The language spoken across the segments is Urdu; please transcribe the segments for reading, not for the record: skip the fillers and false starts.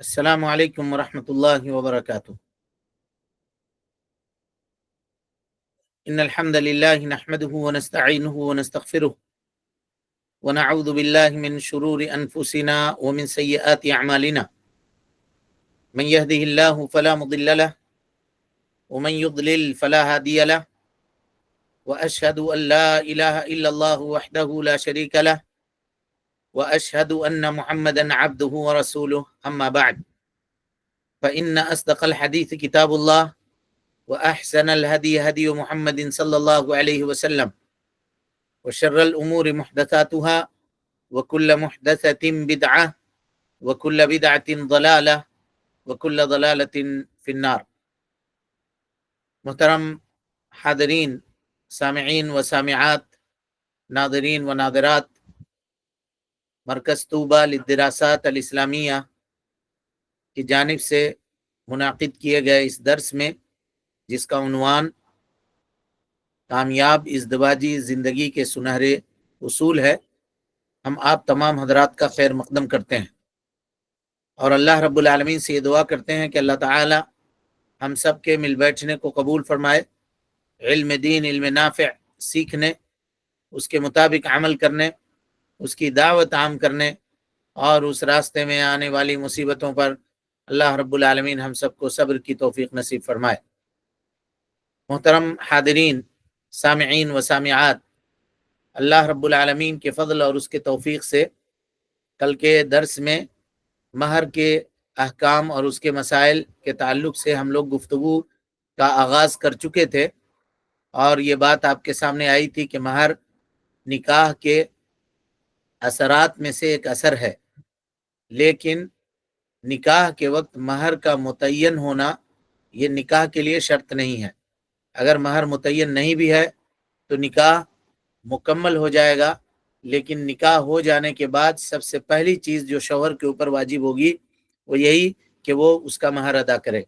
السلام عليكم ورحمة الله وبركاته. إن الحمد لله نحمده ونستعينه ونستغفره ونعوذ بالله من شرور أنفسنا ومن سيئات أعمالنا. من يهده الله فلا مضل له ومن يضلل فلا هادي له وأشهد أن لا إله إلا الله وحده لا شريك له وأشهد أن محمدا عبده ورسوله. أما بعد فإن أصدق الحديث كتاب الله وأحسن الهدي هدي محمد صلى الله عليه وسلم وشر الأمور محدثاتها وكل محدثة بدعة وكل بدعة ضلالة وكل ضلالة في النار. محترم حاضرین، سامعین و سامعات، ناظرین و ناظرات، مرکز طوبہ للدراسات الاسلامیہ کی جانب سے منعقد کیے گئے اس درس میں، جس کا عنوان کامیاب ازدواجی زندگی کے سنہرے اصول ہے، ہم آپ تمام حضرات کا خیر مقدم کرتے ہیں اور اللہ رب العالمین سے یہ دعا کرتے ہیں کہ اللہ تعالی ہم سب کے مل بیٹھنے کو قبول فرمائے، علم دین، علم نافع سیکھنے، اس کے مطابق عمل کرنے، اس کی دعوت عام کرنے اور اس راستے میں آنے والی مصیبتوں پر اللہ رب العالمین ہم سب کو صبر کی توفیق نصیب فرمائے۔ محترم حاضرین، سامعین و سامعات، اللہ رب العالمین کے فضل اور اس کے توفیق سے کل کے درس میں مہر کے احکام اور اس کے مسائل کے تعلق سے ہم لوگ گفتگو کا آغاز کر چکے تھے، اور یہ بات آپ کے سامنے آئی تھی کہ مہر نکاح کے اثرات میں سے ایک اثر ہے، لیکن نکاح کے وقت مہر کا متعین ہونا یہ نکاح کے لیے شرط نہیں ہے۔ اگر مہر متعین نہیں بھی ہے تو نکاح مکمل ہو جائے گا، لیکن نکاح ہو جانے کے بعد سب سے پہلی چیز جو شوہر کے اوپر واجب ہوگی وہ یہی کہ وہ اس کا مہر ادا کرے۔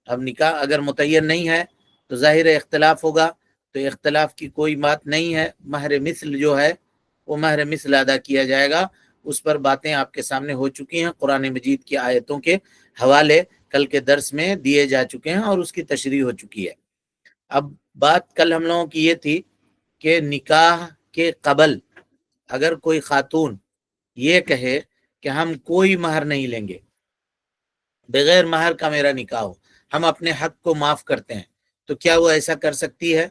اب نکاح اگر متعین نہیں ہے تو ظاہر اختلاف ہوگا، تو اختلاف کی کوئی بات نہیں ہے، مہر مثل جو ہے وہ مہر مثل ادا کیا جائے گا۔ اس پر باتیں آپ کے سامنے ہو چکی ہیں، قرآن مجید کی آیتوں کے حوالے کل کے درس میں دیے جا چکے ہیں اور اس کی تشریح ہو چکی ہے۔ اب بات کل ہم لوگوں کی یہ تھی کہ نکاح کے قبل اگر کوئی خاتون یہ کہے کہ ہم کوئی مہر نہیں لیں گے، بغیر مہر کا میرا نکاح ہو، ہم اپنے حق کو معاف کرتے ہیں، تو کیا وہ ایسا کر سکتی ہے؟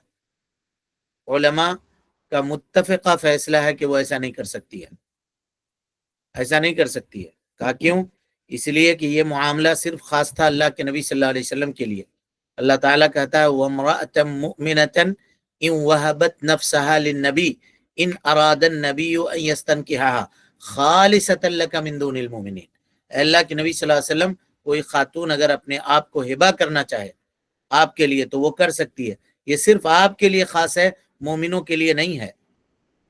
علماء کا متفقہ فیصلہ ہے کہ وہ ایسا نہیں کر سکتی ہے، ایسا نہیں کر سکتی ہے۔ کہا کیوں؟ اس لیے کہ یہ معاملہ صرف خاص تھا اللہ کے نبی صلی اللہ علیہ وسلم کے لیے۔ اللہ تعالیٰ کہتا ہے وَامْرَأَةً مُؤْمِنَةً إِن وَهَبَتْ نَفْسَهَا لِلنَّبِيِّ إِنْ أَرَادَ النَّبِيُّ أَن يَسْتَنكِحَهَا خَالِصَةً لَكَ مِن دُونِ الْمُؤْمِنِينَ۔ اے اللہ کے نبی صلی اللہ علیہ وسلم، کوئی خاتون اگر اپنے آپ کو ہبہ کرنا چاہے آپ کے لیے تو وہ کر سکتی ہے، یہ صرف آپ کے لیے خاص ہے، مومنوں کے لیے نہیں ہے،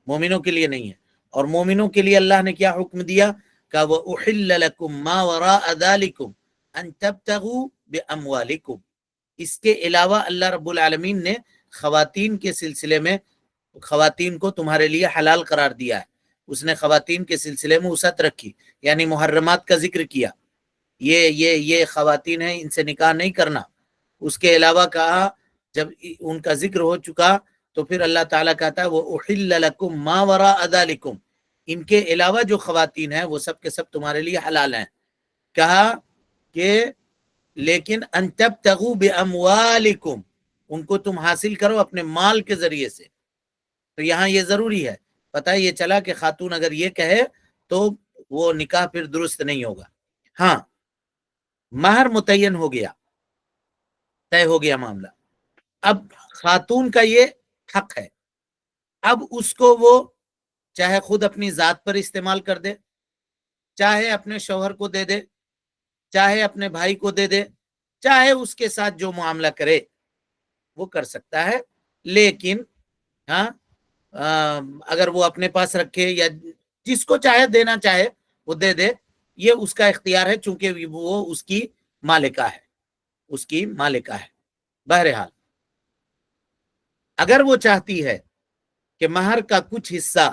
مومنوں کے لیے نہیں ہے۔ اور مومنوں کے لیے اللہ نے کیا حکم دیا؟ کہ وَأُحِلَّ لَكُم مَّا وَرَاءَ ذَلِكُمْ أَن تَبْتَغُوا بِأَمْوَالِكُمْ۔ اس کے علاوہ اللہ رب العالمین نے خواتین کے سلسلے میں خواتین کو تمہارے لیے حلال قرار دیا ہے۔ اس نے خواتین کے سلسلے میں وسعت رکھی، یعنی محرمات کا ذکر کیا، یہ خواتین ہیں، ان سے نکاح نہیں کرنا۔ اس کے علاوہ کہا جب ان کا ذکر ہو چکا تو پھر اللہ تعالیٰ کہتا ہے وَأُحِلَّ لَكُم مَّا وَرَاءَ ذَلِكُمْ، ان کے علاوہ جو خواتین ہیں وہ سب کے سب تمہارے لیے حلال ہیں۔ کہا کہ لیکن ان تبتغوا باموالکم، ان کو تم حاصل کرو اپنے مال کے ذریعے سے۔ تو یہاں یہ ضروری ہے، پتہ یہ چلا کہ خاتون اگر یہ کہے تو وہ نکاح پھر درست نہیں ہوگا۔ ہاں، مہر متعین ہو گیا، طے ہو گیا معاملہ، اب خاتون کا یہ حق ہے، اب اس کو وہ چاہے خود اپنی ذات پر استعمال کر دے، چاہے اپنے شوہر کو دے دے، چاہے اپنے بھائی کو دے دے، چاہے اس کے ساتھ جو معاملہ کرے وہ کر سکتا ہے، لیکن ہاں اگر وہ اپنے پاس رکھے یا جس کو چاہے دینا چاہے وہ دے دے، یہ اس کا اختیار ہے، چونکہ وہ اس کی مالکہ ہے، اس کی مالکہ ہے۔ بہرحال اگر وہ چاہتی ہے کہ مہر کا کچھ حصہ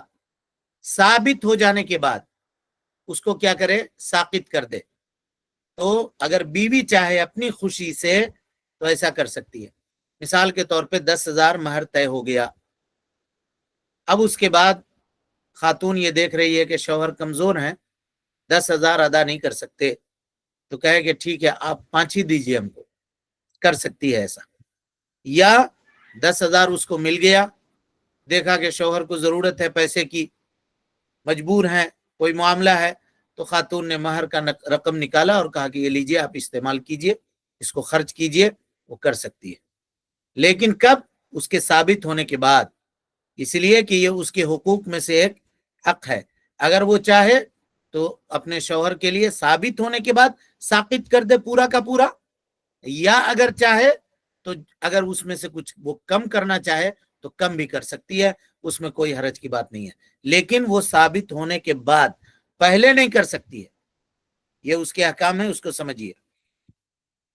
ثابت ہو جانے کے بعد اس کو کیا کرے؟ ساقط کر دے، تو اگر بیوی چاہے اپنی خوشی سے تو ایسا کر سکتی ہے. مثال کے طور پہ 10,000 مہر طے ہو گیا. اب اس کے بعد خاتون یہ دیکھ رہی ہے کہ شوہر کمزور ہیں، 10,000 ادا نہیں کر سکتے، تو کہے کہ ٹھیک ہے آپ 5 ہی دیجیے ہم کو. کر سکتی ہے ایسا. یا 10,000 اس کو مل گیا، دیکھا کہ شوہر کو ضرورت ہے پیسے کی، مجبور ہیں، کوئی معاملہ ہے، تو خاتون نے مہر کا رقم نکالا اور کہا کہ یہ لیجئے آپ استعمال کیجئے، اس کو خرچ کیجئے. وہ کر سکتی ہے. لیکن کب؟ اس کے ثابت ہونے کے بعد. اس لیے کہ یہ اس کے حقوق میں سے ایک حق ہے. اگر وہ چاہے تو اپنے شوہر کے لیے ثابت ہونے کے بعد ساقط کر دے پورا کا پورا، یا اگر چاہے تو اگر اس میں سے کچھ وہ کم کرنا چاہے تو کم بھی کر سکتی ہے، اس میں کوئی حرج کی بات نہیں ہے. لیکن وہ ثابت ہونے کے بعد، پہلے نہیں کر سکتی ہے. یہ اس کے احکام ہے، اس کو سمجھیے.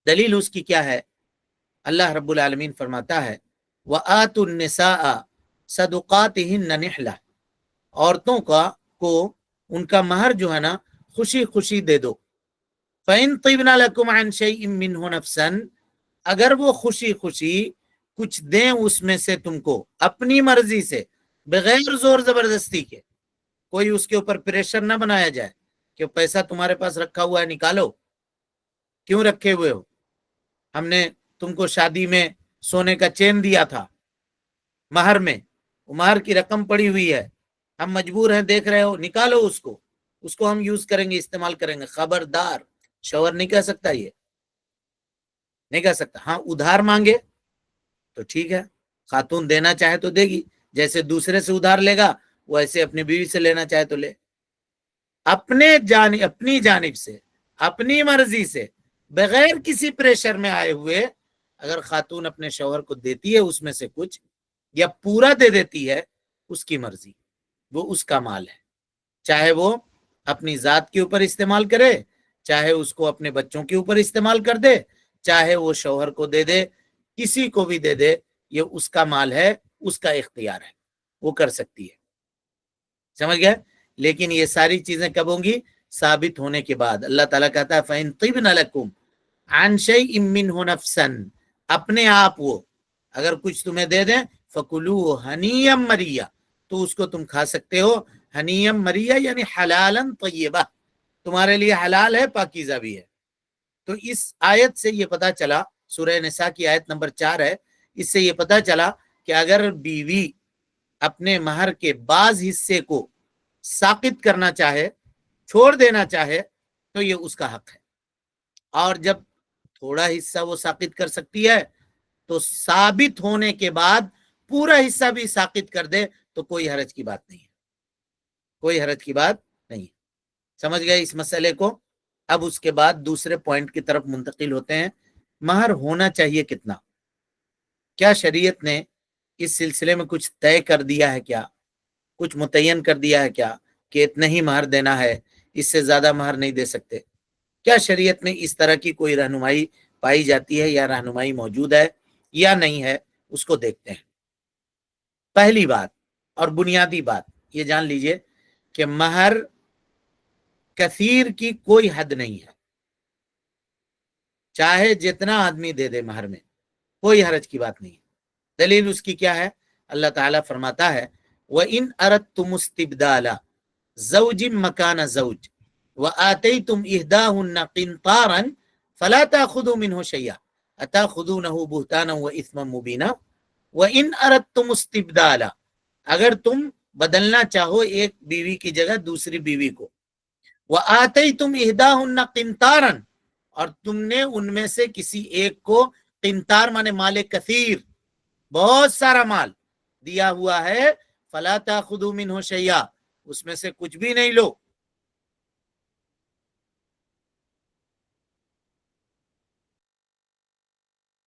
دلیل اس کی کیا ہے؟ اللہ رب العالمین فرماتا ہے وَآتُوا النِّسَاءَ صَدُقَاتِهِنَّ نِحْلَةً، عورتوں کو ان کا مہر جو ہے نا خوشی خوشی دے دو. فَإِن طِبْنَ لَكُمْ عَنْ شَيْءٍ مِّنْهُ نَفْسًا، اگر وہ خوشی خوشی کچھ دیں اس میں سے تم کو اپنی مرضی سے، بغیر زور زبردستی کے، کوئی اس کے اوپر پریشر نہ بنایا جائے کہ پیسہ تمہارے پاس رکھا ہوا ہے نکالو. کیوں رکھے ہوئے ہو؟ ہم نے تم کو شادی میں سونے کا چین دیا تھا مہر میں، مہر کی رقم پڑی ہوئی ہے، ہم مجبور ہیں، دیکھ رہے ہو، نکالو اس کو ہم یوز کریں گے، استعمال کریں گے. خبردار، شوہر نہیں کہہ سکتا، یہ نہیں کہہ سکتا. ہاں ادھار مانگے تو ٹھیک ہے، خاتون دینا چاہے تو دے گی، جیسے دوسرے سے ادھار لے گا ویسے اپنی بیوی سے لینا چاہے تو لے. اپنی جانب سے، اپنی مرضی سے، بغیر کسی پریشر میں آئے ہوئے اگر خاتون اپنے شوہر کو دیتی ہے اس میں سے کچھ یا پورا دے دیتی ہے، اس کی مرضی، وہ اس کا مال ہے. چاہے وہ اپنی ذات کے اوپر استعمال کرے، چاہے اس کو اپنے بچوں کے اوپر استعمال کر دے، چاہے وہ شوہر کو دے دے، کسی کو بھی دے دے، یہ اس کا مال ہے، اس کا اختیار ہے، وہ کر سکتی ہے. سمجھ گئے؟ لیکن یہ ساری چیزیں کب ہوں گی؟ ثابت ہونے کے بعد. اللہ تعالیٰ کہتا ہے فَإِن طِبْنَ لَكُمْ عَنْ شَيْءٍ مِّنْهُ نَفْسًا، اپنے آپ وہ اگر کچھ تمہیں دے دیں، فَكُلُوهُ هَنِيًّا مَرِيًّا، تو اس کو تم کھا سکتے ہو. ہنیم مریہ یعنی حلالا طیبہ، تمہارے لیے حلال ہے، پاکیزہ بھی ہے. تو اس آیت سے یہ پتا چلا، سورہ نساء کی آیت نمبر 4 ہے، اس سے یہ پتا چلا کہ اگر بیوی اپنے مہر کے بعض حصے کو ساقط کرنا چاہے، چھوڑ دینا چاہے، تو یہ اس کا حق ہے. اور جب تھوڑا حصہ وہ ساقط کر سکتی ہے تو ثابت ہونے کے بعد پورا حصہ بھی ساقط کر دے تو کوئی حرج کی بات نہیں ہے، کوئی حرج کی بات نہیں. سمجھ گئے اس مسئلے کو؟ اب اس کے بعد دوسرے پوائنٹ کی طرف منتقل ہوتے ہیں. مہر ہونا چاہیے کتنا؟ کیا شریعت نے اس سلسلے میں کچھ طے کر دیا ہے؟ کیا کچھ متعین کر دیا ہے کیا کہ اتنا ہی مہر دینا ہے، اس سے زیادہ مہر نہیں دے سکتے؟ کیا شریعت میں اس طرح کی کوئی رہنمائی پائی جاتی ہے یا رہنمائی موجود ہے یا نہیں ہے؟ اس کو دیکھتے ہیں. پہلی بات اور بنیادی بات یہ جان لیجئے کہ مہر کثیر کی کوئی حد نہیں ہے، چاہے جتنا آدمی دے دے مہر میں، کوئی حرج کی بات نہیں ہے. دلیل اس کی کیا ہے؟ اللہ تعالیٰ فرماتا ہے وَإِنْ أَرَدْتُمُ اسْتِبْدَالَ زَوْجٍ مَكَانَ زَوْجٍ وَآتَيْتُمْ إِحْدَاهُنَّ قِنْطَارًا فَلَا تَأْخُذُوا مِنْهُ شَيْئًا أَتَأْخُذُونَهُ بُهْتَانًا وَإِثْمًا مُبِينًا. وَإِنْ أَرَدْتُمُ اسْتِبْدَالَ، اگر تم بدلنا چاہو ایک بیوی کی جگہ دوسری بیوی کو، وَآتَيْتُمْ إِحْدَاهُنَّ قِنْطَارًا، اور تم نے ان میں سے کسی ایک کو، قنطار مانے مال کثیر، بہت سارا مال دیا ہوا ہے، فَلَا تَأْخُذُوا مِنْهُ شَيْئًا، اس میں سے کچھ بھی نہیں لو.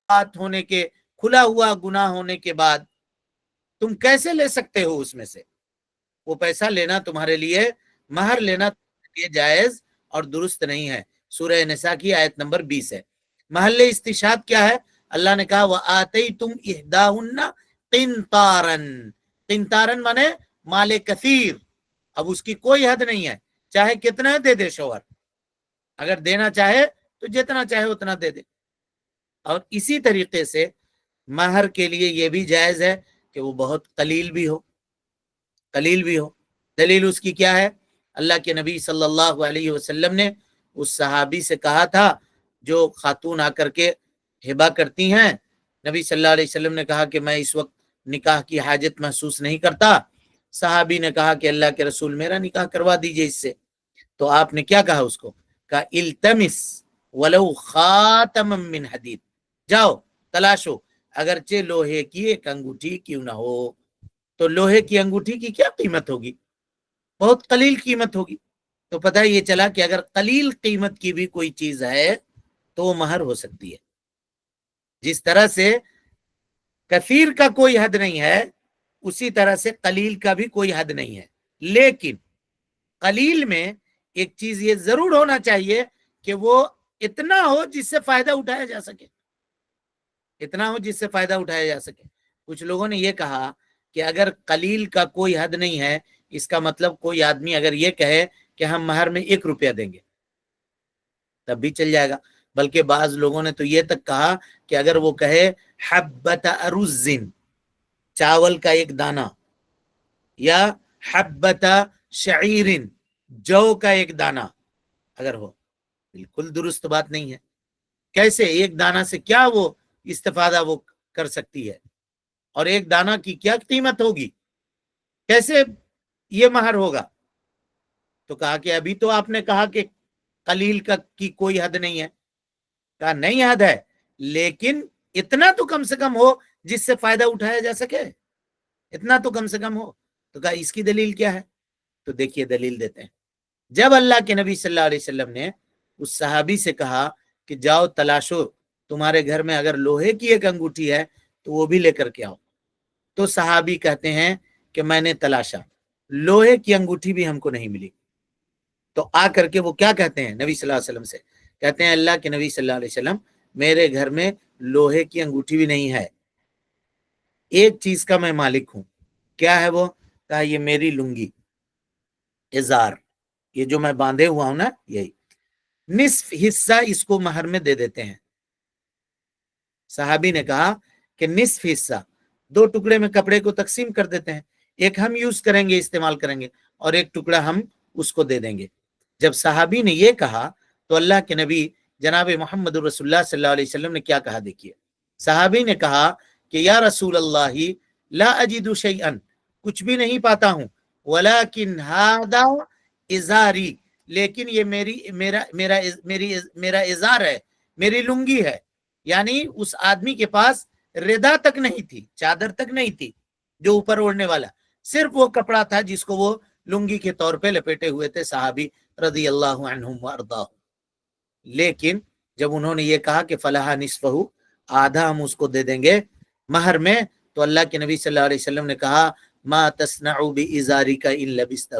بات ہونے کے، کھلا ہوا گناہ ہونے کے بعد تم کیسے لے سکتے ہو اس میں سے؟ وہ پیسہ لینا تمہارے لیے، مہر لینا تمہارے لیے جائز اور درست نہیں ہے. سورہ نساء کی آیت نمبر 20 ہے. محل استشہاد کیا ہے؟ اللہ نے کہا وَآتَيْتُمْ إِحْدَاهُنَّ قِنْطَارًا، قنطارن مانے مال کثیر. اب اس کی کوئی حد نہیں ہے، چاہے کتنا دے دے شوہر، اگر دینا چاہے تو جتنا چاہے اتنا دے دے. اور اسی طریقے سے مہر کے لیے یہ بھی جائز ہے کہ وہ بہت قلیل بھی ہو. دلیل اس کی کیا ہے؟ اللہ کے نبی صلی اللہ علیہ وسلم نے اس صحابی سے کہا تھا جو خاتون آ کر کے ہبہ کرتی ہیں. نبی صلی اللہ علیہ وسلم نے کہا کہ میں اس وقت نکاح کی حاجت محسوس نہیں کرتا. صحابی نے کہا کہ اللہ کے رسول میرا نکاح کروا دیجئے اس سے. تو آپ نے کیا کہا اس کو؟ کہا التمس ولو خاتم من حدید، جاؤ تلاشو اگرچہ لوہے کی ایک انگوٹھی کیوں نہ ہو. تو لوہے کی انگوٹھی کی کیا قیمت ہوگی؟ بہت قلیل قیمت ہوگی. تو پتہ یہ چلا کہ اگر قلیل قیمت کی بھی کوئی چیز ہے تو وہ مہر ہو سکتی ہے. جس طرح سے کثیر کا کوئی حد نہیں ہے اسی طرح سے قلیل کا بھی کوئی حد نہیں ہے. لیکن قلیل میں ایک چیز یہ ضرور ہونا چاہیے کہ وہ اتنا ہو جس سے فائدہ اٹھایا جا سکے. کچھ لوگوں نے یہ کہا کہ اگر قلیل کا کوئی حد نہیں ہے، اس کا مطلب کوئی آدمی اگر یہ کہے کہ ہم مہر میں 1 روپیہ دیں گے تب بھی چل جائے گا. بلکہ بعض لوگوں نے تو یہ تک کہا کہ اگر وہ کہے حبۃ ارز، چاول کا ایک دانہ، یا حبۃ شعیر، جو کا ایک دانہ اگر ہو، بالکل درست بات نہیں ہے. کیسے ایک دانہ سے کیا وہ استفادہ وہ کر سکتی ہے، اور ایک دانہ کی کیا قیمت ہوگی، کیسے یہ مہر ہوگا؟ تو کہا کہ ابھی تو آپ نے کہا کہ قلیل کی کوئی حد نہیں ہے. کہا نہیں حد ہے، لیکن اتنا تو کم سے کم ہو جس سے فائدہ اٹھایا جا سکے، اتنا تو کم سے کم ہو. تو کہا اس کی دلیل کیا ہے؟ تو دیکھیے دلیل دیتے ہیں. جب اللہ کے نبی صلی اللہ علیہ وسلم نے اس صحابی سے کہا کہ جاؤ تلاشو، تمہارے گھر میں اگر لوہے کی ایک انگوٹھی ہے تو وہ بھی لے کر کے آؤ. تو صحابی کہتے ہیں کہ میں نے تلاشا، لوہے کی انگوٹھی بھی ہم کو نہیں ملی. تو آ کر کے وہ کیا کہتے ہیں نبی صلی اللہ علیہ وسلم سے؟ کہتے ہیں اللہ کے نبی صلی اللہ علیہ وسلم میرے گھر میں لوہے کی انگوٹھی بھی نہیں ہے، ایک چیز کا میں مالک ہوں. کیا ہے وہ؟ کہا یہ میری لنگی، ازار، یہ جو میں باندھے ہوا ہوں نا، یہی نصف حصہ اس کو مہر میں دے دیتے ہیں. صحابی نے کہا کہ نصف حصہ 2 ٹکڑے میں کپڑے کو تقسیم کر دیتے ہیں، ایک ہم یوز کریں گے، استعمال کریں گے، اور ایک ٹکڑا ہم اس کو دے دیں گے. جب صحابی نے یہ کہا تو اللہ کے نبی جناب محمد رسول اللہ صلی اللہ علیہ وسلم نے کیا کہا؟ دیکھیے صحابی نے کہا کہ یا رسول اللہ لا اجد شیئا، کچھ بھی نہیں پاتا ہوں، ولیکن ھذا ازاری، لیکن یہ میرا ازار ہے، میری لنگی ہے. یعنی اس آدمی کے پاس ردا تک نہیں تھی، چادر تک نہیں تھی جو اوپر اوڑھنے والا، صرف وہ کپڑا تھا جس کو وہ لنگی کے طور پہ لپیٹے ہوئے تھے صحابی رضی اللہ عنہم وارضاہ. لیکن جب انہوں نے یہ کہا کہ فلاح نصفہ، آدھا ہم اس کو دے دیں گے مہر میں، تو اللہ کے نبی صلی اللہ علیہ وسلم نے کہا ما تصنع بازارک ان لبستہ،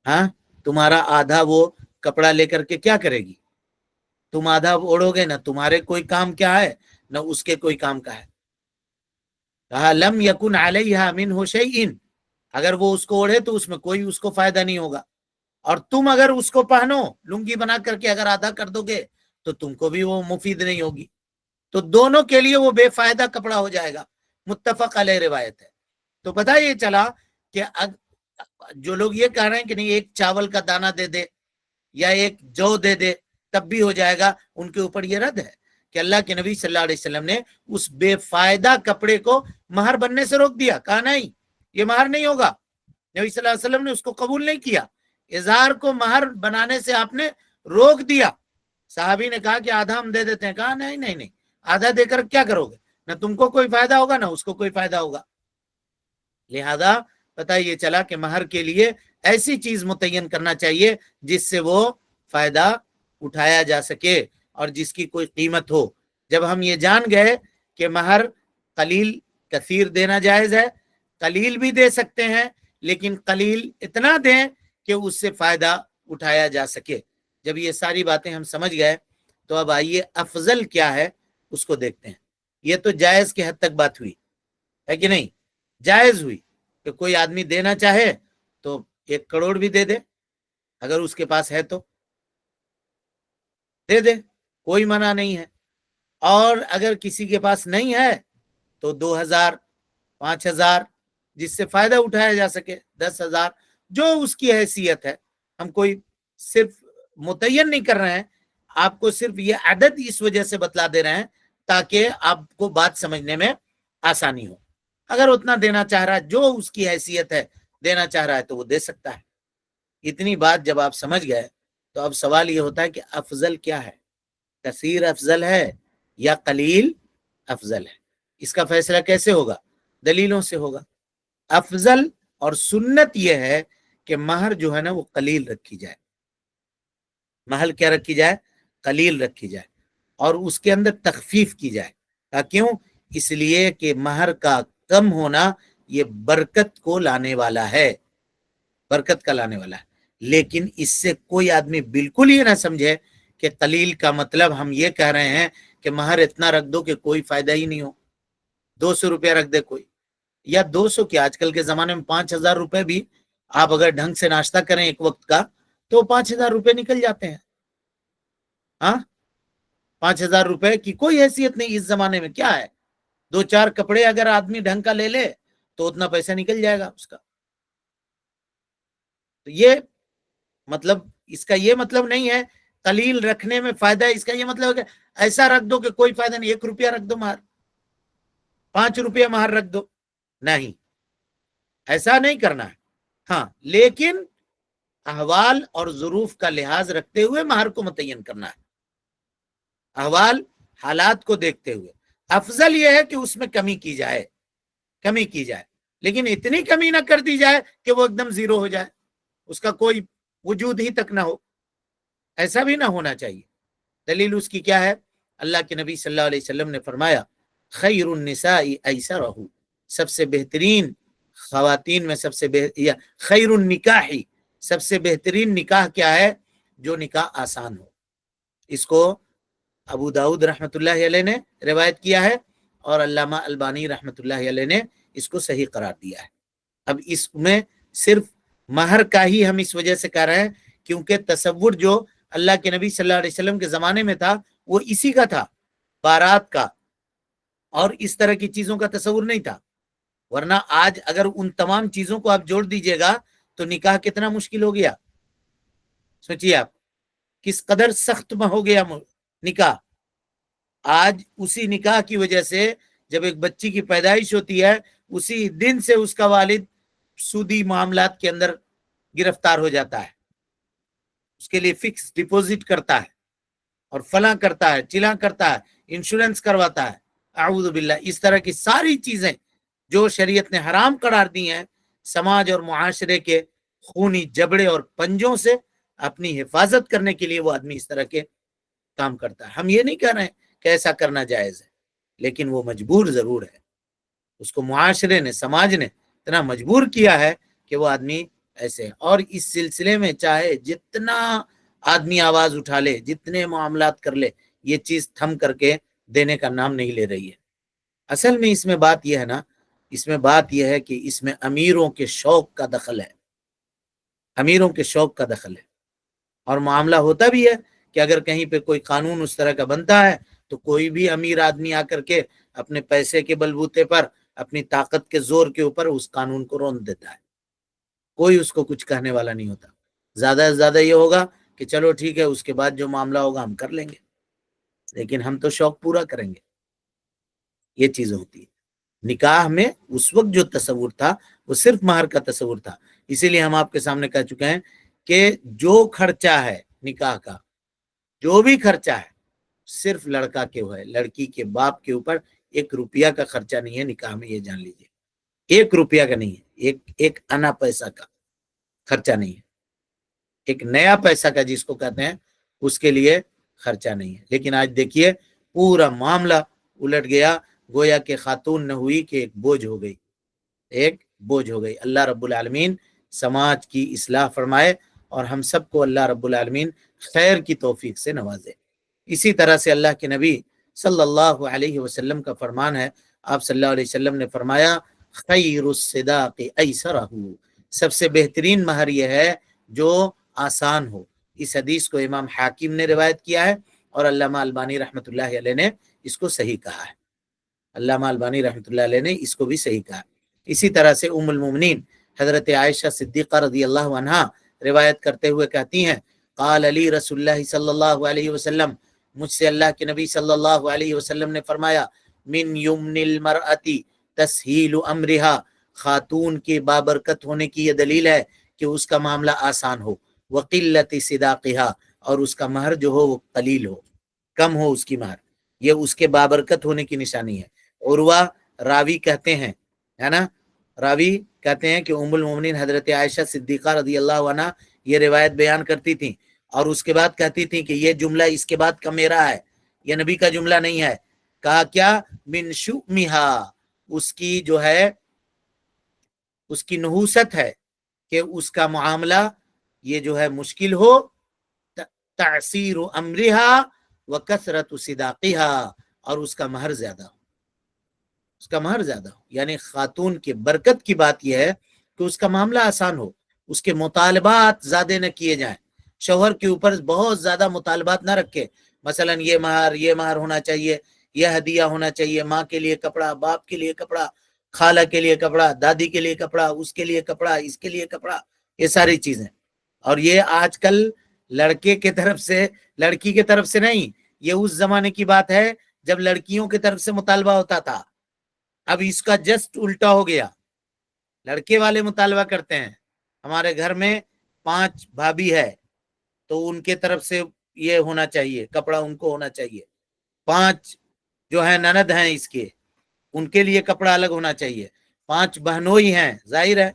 ہاں تمہارا آدھا وہ کپڑا لے کر کے کیا کرے گی؟ تم آدھا اوڑھو گے، نہ تمہارے کوئی کام کیا ہے نہ اس کے کوئی کام کا ہے. کہا لم یکن علیہا منہ شیء، اگر وہ اس کو اوڑھے تو اس میں کوئی اس کو فائدہ نہیں ہوگا، اور تم اگر اس کو پہنو لنگی بنا کر کے اگر آدھا کر دو گے تو تم کو بھی وہ مفید نہیں ہوگی. تو دونوں کے لیے وہ بے فائدہ کپڑا ہو جائے گا. متفق علیہ روایت ہے. تو پتہ یہ چلا کہ جو لوگ یہ کہہ رہے ہیں کہ نہیں ایک چاول کا دانہ دے دے یا ایک جو دے دے تب بھی ہو جائے گا، ان کے اوپر یہ رد ہے کہ اللہ کے نبی صلی اللہ علیہ وسلم نے اس بے فائدہ کپڑے کو مہر بننے سے روک دیا. کہا نہیں یہ مہر نہیں ہوگا. نبی صلی اللہ علیہ وسلم نے اس کو قبول نہیں کیا. ازار کو مہر بنانے سے آپ نے روک دیا. صحابی نے کہا کہ آدھا ہم دے دیتے ہیں. کہا نہیں نہیں نہیں، آدھا دے کر کیا کرو گے؟ نہ تم کو کوئی فائدہ ہوگا نہ اس کو کوئی فائدہ ہوگا. لہذا پتہ یہ چلا کہ مہر کے لیے ایسی چیز متعین کرنا چاہیے جس سے وہ فائدہ اٹھایا جا سکے اور جس کی کوئی قیمت ہو. جب ہم یہ جان گئے کہ مہر قلیل کثیر دینا جائز ہے، قلیل بھی دے سکتے ہیں، لیکن قلیل اتنا دیں کہ اس سے فائدہ اٹھایا جا سکے. جب یہ ساری باتیں ہم سمجھ گئے تو اب آئیے افضل کیا ہے اس کو دیکھتے ہیں. یہ تو جائز کی حد تک بات ہوئی ہے کہ نہیں؟ جائز ہوئی کہ کوئی آدمی دینا چاہے تو 1 کروڑ بھی دے دے، اگر اس کے پاس ہے تو دے دے. کوئی منع نہیں ہے. اور اگر کسی کے پاس نہیں ہے تو 2,000 5,000 جس سے فائدہ اٹھایا جا سکے، 10,000 جو اس کی حیثیت ہے. ہم کوئی صرف متعین نہیں کر رہے ہیں، آپ کو صرف یہ عدد اس وجہ سے بتلا دے رہے ہیں تاکہ آپ کو بات سمجھنے میں آسانی ہو. اگر اتنا دینا چاہ رہا ہے، جو اس کی حیثیت ہے دینا چاہ رہا ہے تو وہ دے سکتا ہے. اتنی بات جب آپ سمجھ گئے تو اب سوال یہ ہوتا ہے کہ افضل کیا ہے؟ کثیر افضل ہے یا قلیل افضل ہے؟ اس کا فیصلہ کیسے ہوگا؟ دلیلوں سے ہوگا. افضل اور سنت یہ ہے کہ مہر جو ہے نا وہ قلیل رکھی جائے. مہر کیا رکھی جائے؟ قلیل رکھی جائے، اور اس کے اندر تخفیف کی جائے. کیوں؟ اس لیے کہ مہر کا کم ہونا یہ برکت کو لانے والا ہے، برکت کا لانے والا ہے. لیکن اس سے کوئی آدمی بالکل یہ نہ سمجھے کہ قلیل کا مطلب ہم یہ کہہ رہے ہیں کہ مہر اتنا رکھ دو کہ کوئی فائدہ ہی نہیں ہو. 200 روپیہ رکھ دے کوئی، یا 200 کیا، آج کل کے زمانے میں 5,000 روپے بھی آپ اگر ڈھنگ سے ناشتہ کریں ایک وقت کا تو 5,000 روپے نکل جاتے ہیں. ہاں، 5,000 روپے کی کوئی حیثیت نہیں اس زمانے میں. کیا ہے، 2-4 کپڑے اگر آدمی ڈھنگ کا لے لے تو اتنا پیسہ نکل جائے گا اس کا. تو یہ مطلب، اس کا یہ مطلب نہیں ہے قلیل رکھنے میں فائدہ ہے. اس کا یہ مطلب ہے کہ ایسا رکھ دو کہ کوئی فائدہ نہیں. 1 روپیہ رکھ دو مہر، 5 روپیہ مہر رکھ دو. نہیں، ایسا نہیں کرنا ہے. ہاں، لیکن احوال اور ظروف کا لحاظ رکھتے ہوئے مہر کو متعین کرنا ہے، احوال حالات کو دیکھتے ہوئے. افضل یہ ہے کہ اس میں کمی کی جائے، کمی کی جائے، لیکن اتنی کمی نہ کر دی جائے کہ وہ ایک دم زیرو ہو جائے، اس کا کوئی وجود ہی تک نہ ہو. ایسا بھی نہ ہونا چاہیے. دلیل اس کی کیا ہے؟ اللہ کے نبی صلی اللہ علیہ وسلم نے فرمایا خیر النساء ایسرہ، سب سے بہترین خواتین میں سب سے یا خیر النکاح، سب سے بہترین نکاح کیا ہے؟ جو نکاح آسان ہو. اس کو ابو داؤد رحمت اللہ علیہ نے روایت کیا ہے، اور علامہ البانی رحمت اللہ علیہ نے اس کو صحیح قرار دیا ہے. اب اس میں صرف مہر کا ہی ہم اس وجہ سے کہہ رہے ہیں کیونکہ تصور جو اللہ کے نبی صلی اللہ علیہ وسلم کے زمانے میں تھا وہ اسی کا تھا، بارات کا، اور اس طرح کی چیزوں کا تصور نہیں تھا. ورنہ آج اگر ان تمام چیزوں کو آپ جوڑ دیجئے گا تو نکاح کتنا مشکل ہو گیا. سوچئے آپ کس قدر سخت میں ہو گیا نکاح. آج اسی نکاح کی وجہ سے جب ایک بچی کی پیدائش ہوتی ہے اسی دن سے اس کا والد سودی معاملات کے اندر گرفتار ہو جاتا ہے، اس کے لیے فکس ڈپوزٹ کرتا ہے اور فلاں کرتا ہے، چلاں کرتا ہے، انشورنس کرواتا ہے. اعوذ باللہ، اس طرح کی ساری چیزیں جو شریعت نے حرام قرار دی ہیں، سماج اور معاشرے کے خونی جبڑے اور پنجوں سے اپنی حفاظت کرنے کے لیے وہ آدمی اس طرح کے کام کرتا ہے. ہم یہ نہیں کہہ رہے ہیں کہ ایسا کرنا جائز ہے، لیکن وہ مجبور ضرور ہے. اس کو معاشرے نے، سماج نے اتنا مجبور کیا ہے کہ وہ آدمی ایسے. اور اس سلسلے میں چاہے جتنا آدمی آواز اٹھا لے، جتنے معاملات کر لے، یہ چیز تھم کر کے دینے کا نام نہیں لے رہی ہے. اصل میں اس میں بات یہ ہے نا، اس میں بات یہ ہے کہ اس میں امیروں کے شوق کا دخل ہے، امیروں کے شوق کا دخل ہے. اور معاملہ ہوتا بھی ہے کہ اگر کہیں پہ کوئی قانون اس طرح کا بنتا ہے تو کوئی بھی امیر آدمی آ کر کے اپنے پیسے کے بلبوتے پر، اپنی طاقت کے زور کے اوپر اس قانون کو روند دیتا ہے. کوئی اس کو کچھ کہنے والا نہیں ہوتا. زیادہ سے زیادہ یہ ہوگا کہ چلو ٹھیک ہے، اس کے بعد جو معاملہ ہوگا ہم کر لیں گے، لیکن ہم تو شوق پورا کریں گے. یہ چیز ہوتی ہے. نکاح میں اس وقت جو تصور تھا وہ صرف مہر کا تصور تھا. اسی لیے ہم آپ کے سامنے کہہ چکے ہیں کہ جو خرچہ ہے نکاح کا، جو بھی خرچہ ہے صرف لڑکا کے ہے، لڑکی کے باپ کے اوپر 1 روپیہ کا خرچہ نہیں ہے نکاح میں. یہ جان لیجئے، 1 روپیہ کا نہیں ہے، ایک انا پیسہ کا خرچہ نہیں ہے. ایک نیا پیسہ کا جس کو کہتے ہیں اس کے لیے خرچہ نہیں ہے. لیکن آج دیکھیے پورا معاملہ الٹ گیا، گویا کہ خاتون نہ ہوئی کہ ایک بوجھ ہو گئی، ایک بوجھ ہو گئی. اللہ رب العالمین سماج کی اصلاح فرمائے اور ہم سب کو اللہ رب العالمین خیر کی توفیق سے نوازے. اسی طرح سے اللہ کے نبی صلی اللہ علیہ وسلم کا فرمان ہے، آپ صلی اللہ علیہ وسلم نے فرمایا خیر الصداق ایسرہ، سب سے بہترین مہر یہ ہے جو آسان ہو. اس حدیث کو امام حاکم نے روایت کیا ہے اور علامہ البانی رحمۃ اللہ علیہ نے اس کو صحیح کہا ہے، علامہ البانی رحمۃ اللہ علیہ نے اس کو بھی صحیح کہا ہے۔ اسی طرح سے ام المومنین حضرت عائشہ صدیقہ رضی اللہ عنہا روایت کرتے ہوئے کہتی ہیں قال علی رسول اللہ صلی اللہ علیہ وسلم، مجھ سے اللہ کے نبی صلی اللہ علیہ وسلم نے فرمایا من یمن المرأتی تسہیل امرہا، خاتون کے بابرکت ہونے کی یہ دلیل ہے کہ اس کا معاملہ آسان ہو، وقلت صداقہا، اور اس کا مہر جو ہو وہ قلیل ہو، کم ہو اس کی مہر، یہ اس کے بابرکت ہونے کی نشانی ہے۔ عروہ راوی کہتے ہیں، ہے نا، راوی کہتے ہیں کہ ام المومنین حضرت عائشہ صدیقہ رضی اللہ عنہ یہ روایت بیان کرتی تھیں اور اس کے بعد کہتی تھیں کہ یہ جملہ اس کے بعد کا میرا ہے، یہ نبی کا جملہ نہیں ہے۔ کہا کیا؟ من شؤمہا، اس کی جو ہے اس کی نحوست ہے کہ اس کا معاملہ یہ جو ہے مشکل ہو، تعسیر امرہا وکثرت صداقہا، اور اس کا مہر زیادہ ہو، اس کا مہر زیادہ ہو، یعنی خاتون کی برکت کی بات یہ ہے کہ اس کا معاملہ آسان ہو، اس کے مطالبات زیادہ نہ کیے جائیں، شوہر کے اوپر بہت زیادہ مطالبات نہ رکھے، مثلا یہ مہر ہونا چاہیے، یہ ہدیہ ہونا چاہیے، ماں کے لیے کپڑا، باپ کے لیے کپڑا، خالہ کے لیے کپڑا، دادی کے لیے کپڑا، اس کے لیے کپڑا، اس کے لیے کپڑا، یہ ساری چیزیں۔ اور یہ آج کل لڑکے کے طرف سے، لڑکی کے طرف سے نہیں، یہ اس زمانے کی بات ہے جب لڑکیوں کی طرف سے مطالبہ ہوتا تھا، اب اس کا جسٹ الٹا ہو گیا، لڑکے والے مطالبہ کرتے ہیں۔ ہمارے گھر میں 5 بھابھی ہے تو ان کے طرف سے یہ ہونا چاہیے، کپڑا ان کو ہونا چاہیے، 5 جو ہیں نند ہیں اس کے، ان کے لیے کپڑا الگ ہونا چاہیے، 5 بہنوئی ہیں ظاہر ہے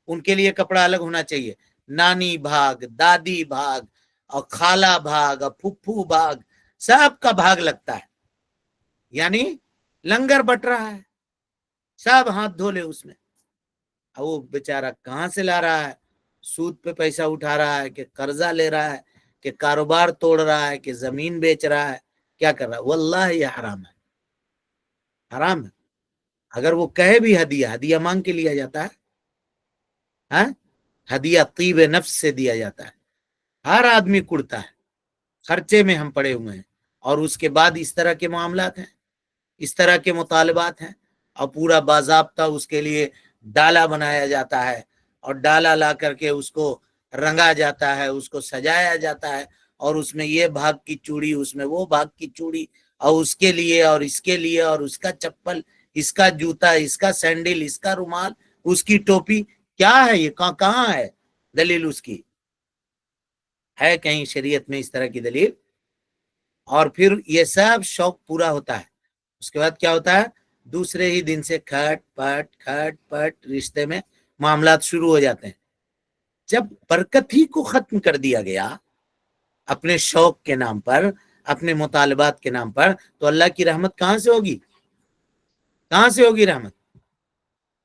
ان کے لیے کپڑا الگ ہونا چاہیے، نانی بھاگ، دادی بھاگ، اور خالہ بھاگ، اور پھپھو بھاگ، سب کا بھاگ لگتا ہے، یعنی لنگر بٹ رہا ہے، سب ہاتھ دھو لے اس میں۔ وہ بیچارہ کہاں سے لا رہا ہے؟ سود پہ پیسہ اٹھا رہا ہے کہ قرضہ لے رہا ہے کہ کاروبار توڑ رہا ہے کہ زمین بیچ رہا ہے، کیا کر رہا ہے؟ واللہ یہ حرام ہے، حرام ہے۔ اگر وہ کہے بھی ہدیہ مانگ کے لیا جاتا ہے، ہاں، ہدیہ طیب نفس سے دیا جاتا ہے، ہر آدمی کڑتا ہے، خرچے میں ہم پڑے ہوئے ہیں، اور اس کے بعد اس طرح کے معاملات ہیں، اس طرح کے مطالبات ہیں، اور پورا باضابطہ اس کے لیے ڈالا بنایا جاتا ہے، اور ڈالا لا کر کے اس کو رنگا جاتا ہے، اس کو سجایا جاتا ہے، اور اس میں یہ بھاگ کی چوڑی، اس میں وہ بھاگ کی چوڑی، اور اس کے لیے اور اس کے لیے، اور اس کا چپل، اس کا جوتا، اس کا سینڈل، اس کا رومال، اس کی ٹوپی، کیا ہے یہ؟ کہاں ہے دلیل اس کی؟ ہے کہیں شریعت میں اس طرح کی دلیل؟ اور پھر یہ سب شوق پورا ہوتا ہے، اس کے بعد کیا ہوتا ہے؟ دوسرے ہی دن سے کھٹ پٹ رشتے میں معاملات شروع ہو جاتے ہیں۔ جب برکت ہی کو ختم کر دیا گیا اپنے شوق کے نام پر، اپنے مطالبات کے نام پر، تو اللہ کی رحمت کہاں سے ہوگی؟ کہاں سے ہوگی رحمت؟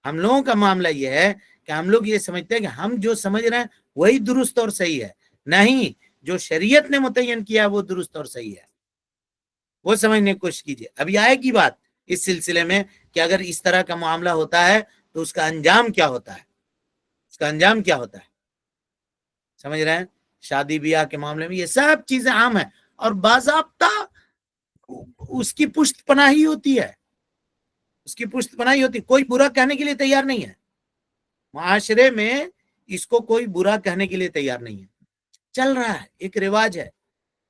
ہم لوگوں کا معاملہ یہ ہے کہ ہم لوگ یہ سمجھتے ہیں کہ ہم جو سمجھ رہے ہیں وہی درست اور صحیح ہے، نہیں، جو شریعت نے متعین کیا وہ درست اور صحیح ہے، وہ سمجھنے کی کوشش کیجیے۔ ابھی آئے گی بات اس سلسلے میں کہ اگر اس طرح کا معاملہ ہوتا ہے تو اس کا انجام کیا ہوتا ہے، اس کا انجام کیا ہوتا ہے، سمجھ رہے ہیں؟ شادی بیاہ کے معاملے میں یہ سب چیزیں عام ہیں، اور باضابطہ اس کی پشت پناہی ہوتی ہے، اس کی پشت پناہی ہوتی ہے، کوئی برا کہنے کے لیے تیار نہیں ہے معاشرے میں، اس کو کوئی برا کہنے کے لیے تیار نہیں ہے، چل رہا ہے، ایک رواج ہے،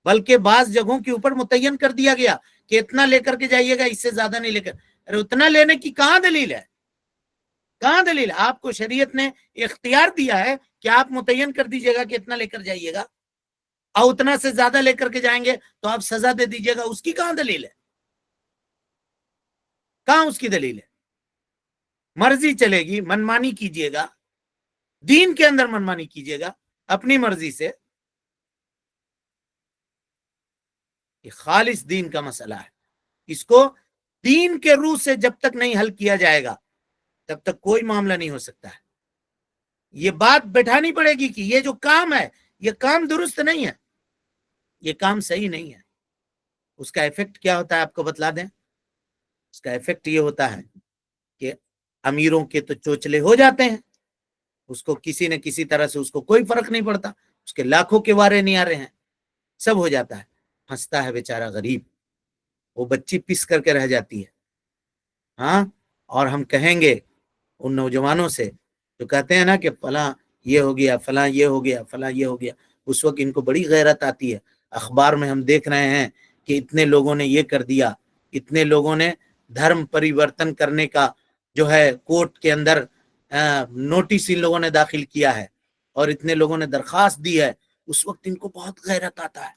بلکہ بعض جگہوں کے اوپر متعین کر دیا گیا کہ اتنا لے کر کے جائیے گا، اس سے زیادہ نہیں لے کر۔ ارے اتنا لینے کی کہاں دلیل ہے؟ کہاں دلیل؟ آپ کو شریعت نے اختیار دیا ہے کہ آپ متعین کر دیجیے گا کہ اتنا لے کر جائیے گا، اور اتنا سے زیادہ لے کر کے جائیں گے تو آپ سزا دے دیجیے گا، اس کی کہاں دلیل ہے؟ کہاں اس کی دلیل ہے؟ مرضی چلے گی، منمانی کیجیے گا، دین کے اندر منمانی کیجیے گا اپنی مرضی سے، یہ خالص دین کا مسئلہ ہے، اس کو دین کے روح سے جب تک نہیں حل کیا جائے گا تب تک کوئی معاملہ نہیں ہو سکتا ہے۔ یہ بات بٹھانی پڑے گی کہ یہ جو کام ہے یہ کام درست نہیں ہے، یہ کام صحیح نہیں ہے۔ اس کا ایفیکٹ کیا ہوتا ہے آپ کو بتلا دیں، اس کا ایفیکٹ یہ ہوتا ہے کہ امیروں کے تو چوچلے ہو جاتے ہیں، اس کو کسی نہ کسی طرح سے اس کو کوئی فرق نہیں پڑتا، اس کے لاکھوں کے وارے نہیں آ رہے ہیں، سب ہو جاتا ہے۔ ہنستا ہے بیچارہ غریب، وہ بچی پس کر کے رہ جاتی ہے. ہاں، اور ہم کہیں گے ان نوجوانوں سے جو کہتے ہیں نا کہ فلاں یہ ہو گیا، فلاں یہ ہو گیا، فلاں یہ ہو گیا، اس وقت ان کو بڑی غیرت آتی ہے. اخبار میں ہم دیکھ رہے ہیں کہ اتنے لوگوں نے یہ کر دیا، اتنے لوگوں نے دھرم پریورتن کرنے کا جو ہے کورٹ کے اندر نوٹس ان لوگوں نے داخل کیا ہے، اور اتنے لوگوں نے درخواست دی ہے. اس وقت ان کو بہت غیرت آتا ہے،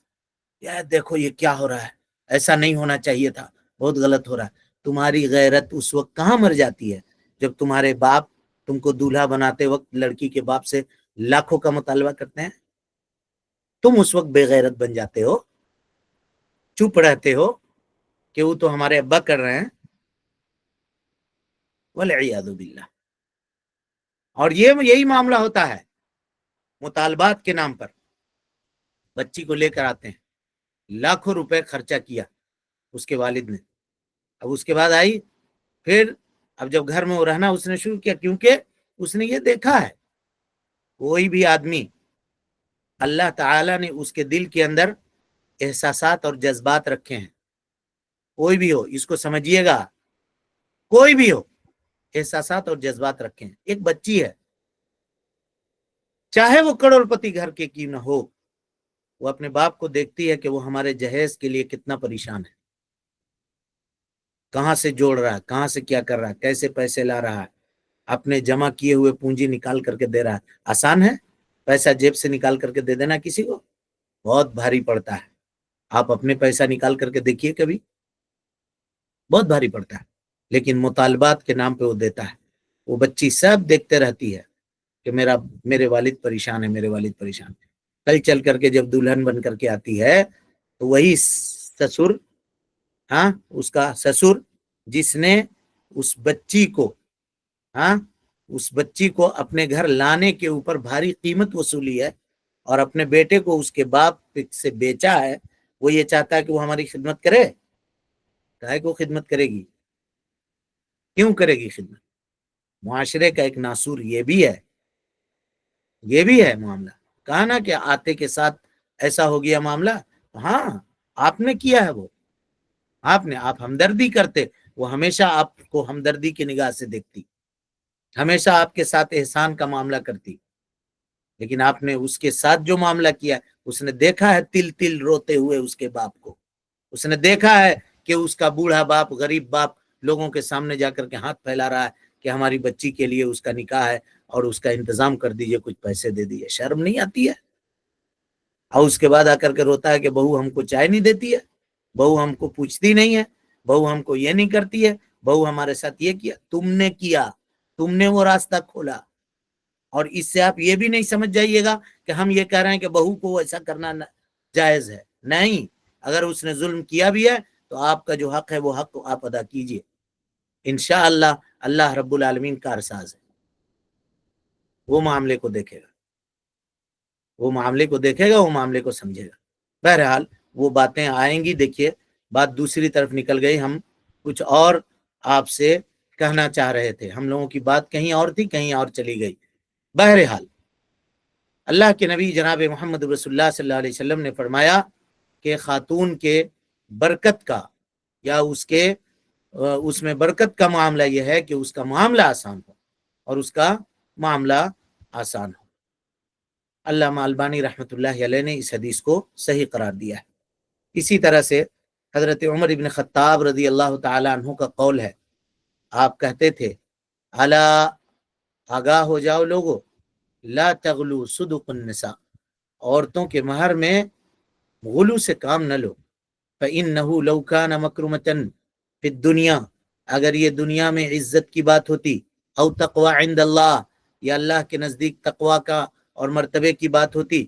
یار دیکھو یہ کیا ہو رہا ہے، ایسا نہیں ہونا چاہیے تھا، بہت غلط ہو رہا ہے. تمہاری غیرت اس وقت کہاں مر جاتی ہے جب تمہارے باپ تم کو دولہا بناتے وقت لڑکی کے باپ سے لاکھوں کا مطالبہ کرتے ہیں. تم اس وقت بے غیرت بن جاتے ہو، چپ رہتے ہو کہ وہ تو ہمارے ابا کر رہے ہیں، والعیاذ باللہ. اور یہی معاملہ ہوتا ہے مطالبات کے نام پر. بچی کو لے کر آتے ہیں، لاکھوں روپے خرچہ کیا اس کے والد نے. اب اس کے بعد آئی، پھر اب جب گھر میں وہ رہنا اس نے شروع کیا، کیونکہ اس نے یہ دیکھا ہے کوئی بھی آدمی اللہ تعالی نے اس کے دل کے اندر احساسات اور جذبات رکھے ہیں. کوئی بھی ہو، اس کو سمجھیے گا، کوئی بھی ہو احساسات اور جذبات رکھے ہیں. ایک بچی ہے، چاہے وہ کروڑ پتی گھر کے کیوں نہ ہو، وہ اپنے باپ کو دیکھتی ہے کہ وہ ہمارے جہیز کے لیے کتنا پریشان ہے، کہاں سے جوڑ رہا ہے، کہاں سے کیا کر رہا ہے، کیسے پیسے لا رہا ہے، اپنے جمع کیے ہوئے پونجی نکال کر کے دے رہا ہے. آسان ہے پیسہ جیب سے نکال کر کے دے دینا کسی کو؟ بہت بھاری پڑتا ہے. آپ اپنے پیسہ نکال کر کے دیکھیے، کبھی بہت بھاری پڑتا ہے. لیکن مطالبات کے نام پہ وہ دیتا ہے. وہ بچی سب دیکھتے رہتی ہے کہ میرے والد پریشان ہے، میرے والد پریشان ہے. کل چل کر کے جب دلہن بن کر کے آتی ہے تو وہی سسر، ہاں اس کا سسر جس نے اس بچی کو اپنے گھر لانے کے اوپر بھاری قیمت وصولی ہے اور اپنے بیٹے کو اس کے باپ سے بیچا ہے، وہ یہ چاہتا ہے کہ وہ ہماری خدمت کرے. کہے کو خدمت کرے گی؟ کیوں کرے گی خدمت؟ معاشرے کا ایک ناسور یہ بھی ہے معاملہ. کہا نا کہ آتے کے ساتھ ایسا ہو گیا معاملہ. ہاں آپ نے کیا ہے، وہ آپ ہمدردی کرتے، وہ ہمیشہ آپ کو ہمدردی کی نگاہ سے دیکھتی، ہمیشہ آپ کے ساتھ احسان کا معاملہ کرتی. لیکن آپ نے اس کے ساتھ جو معاملہ کیا، اس نے دیکھا ہے تل تل روتے ہوئے اس کے باپ کو، اس نے دیکھا ہے کہ اس کا بوڑھا باپ، غریب باپ لوگوں کے سامنے جا کر کے ہاتھ پھیلا رہا ہے کہ ہماری بچی کے لیے اس کا نکاح ہے اور اس کا انتظام کر دیجئے، کچھ پیسے دے دیجئے. شرم نہیں آتی ہے؟ اور اس کے بعد آ کر کے روتا ہے کہ بہو ہم کو چائے نہیں دیتی ہے، بہو ہم کو پوچھتی نہیں ہے، بہو ہم کو یہ نہیں کرتی ہے، بہو ہمارے ساتھ یہ کیا. تم نے وہ راستہ کھولا. اور اس سے آپ یہ بھی نہیں سمجھ جائیے گا کہ ہم یہ کہہ رہے ہیں کہ بہو کو ایسا کرنا جائز ہے. نہیں، اگر اس نے ظلم کیا بھی ہے تو آپ کا جو حق ہے وہ حق آپ ادا کیجئے. انشاءاللہ اللہ رب العالمین کارساز ہے، وہ معاملے کو دیکھے گا، وہ معاملے کو سمجھے گا. بہرحال وہ باتیں آئیں گی. دیکھیے بات دوسری طرف نکل گئی، ہم کچھ اور آپ سے کہنا چاہ رہے تھے، ہم لوگوں کی بات کہیں اور تھی، کہیں اور چلی گئی. بہرحال اللہ کے نبی جناب محمد رسول اللہ صلی اللہ علیہ وسلم نے فرمایا کہ خاتون کے برکت کا یا اس میں برکت کا معاملہ یہ ہے کہ اس کا معاملہ آسان ہو اور اس کا معاملہ آسان ہو. علامہ البانی رحمۃ اللہ علیہ نے اس حدیث کو صحیح قرار دیا ہے. اسی طرح سے حضرت عمر ابن خطاب رضی اللہ تعالی عنہ کا قول ہے، آپ کہتے تھے الا، آگاہ ہو جاؤ لوگو، لا تغلو صدق النساء، عورتوں کے مہر میں غلو سے کام نہ لو. فإنه لو كان مکرمة فی الدنیا، اگر یہ دنیا میں عزت کی بات ہوتی، او تقوی عند اللہ، یا اللہ کے نزدیک تقوی کا اور مرتبے کی بات ہوتی،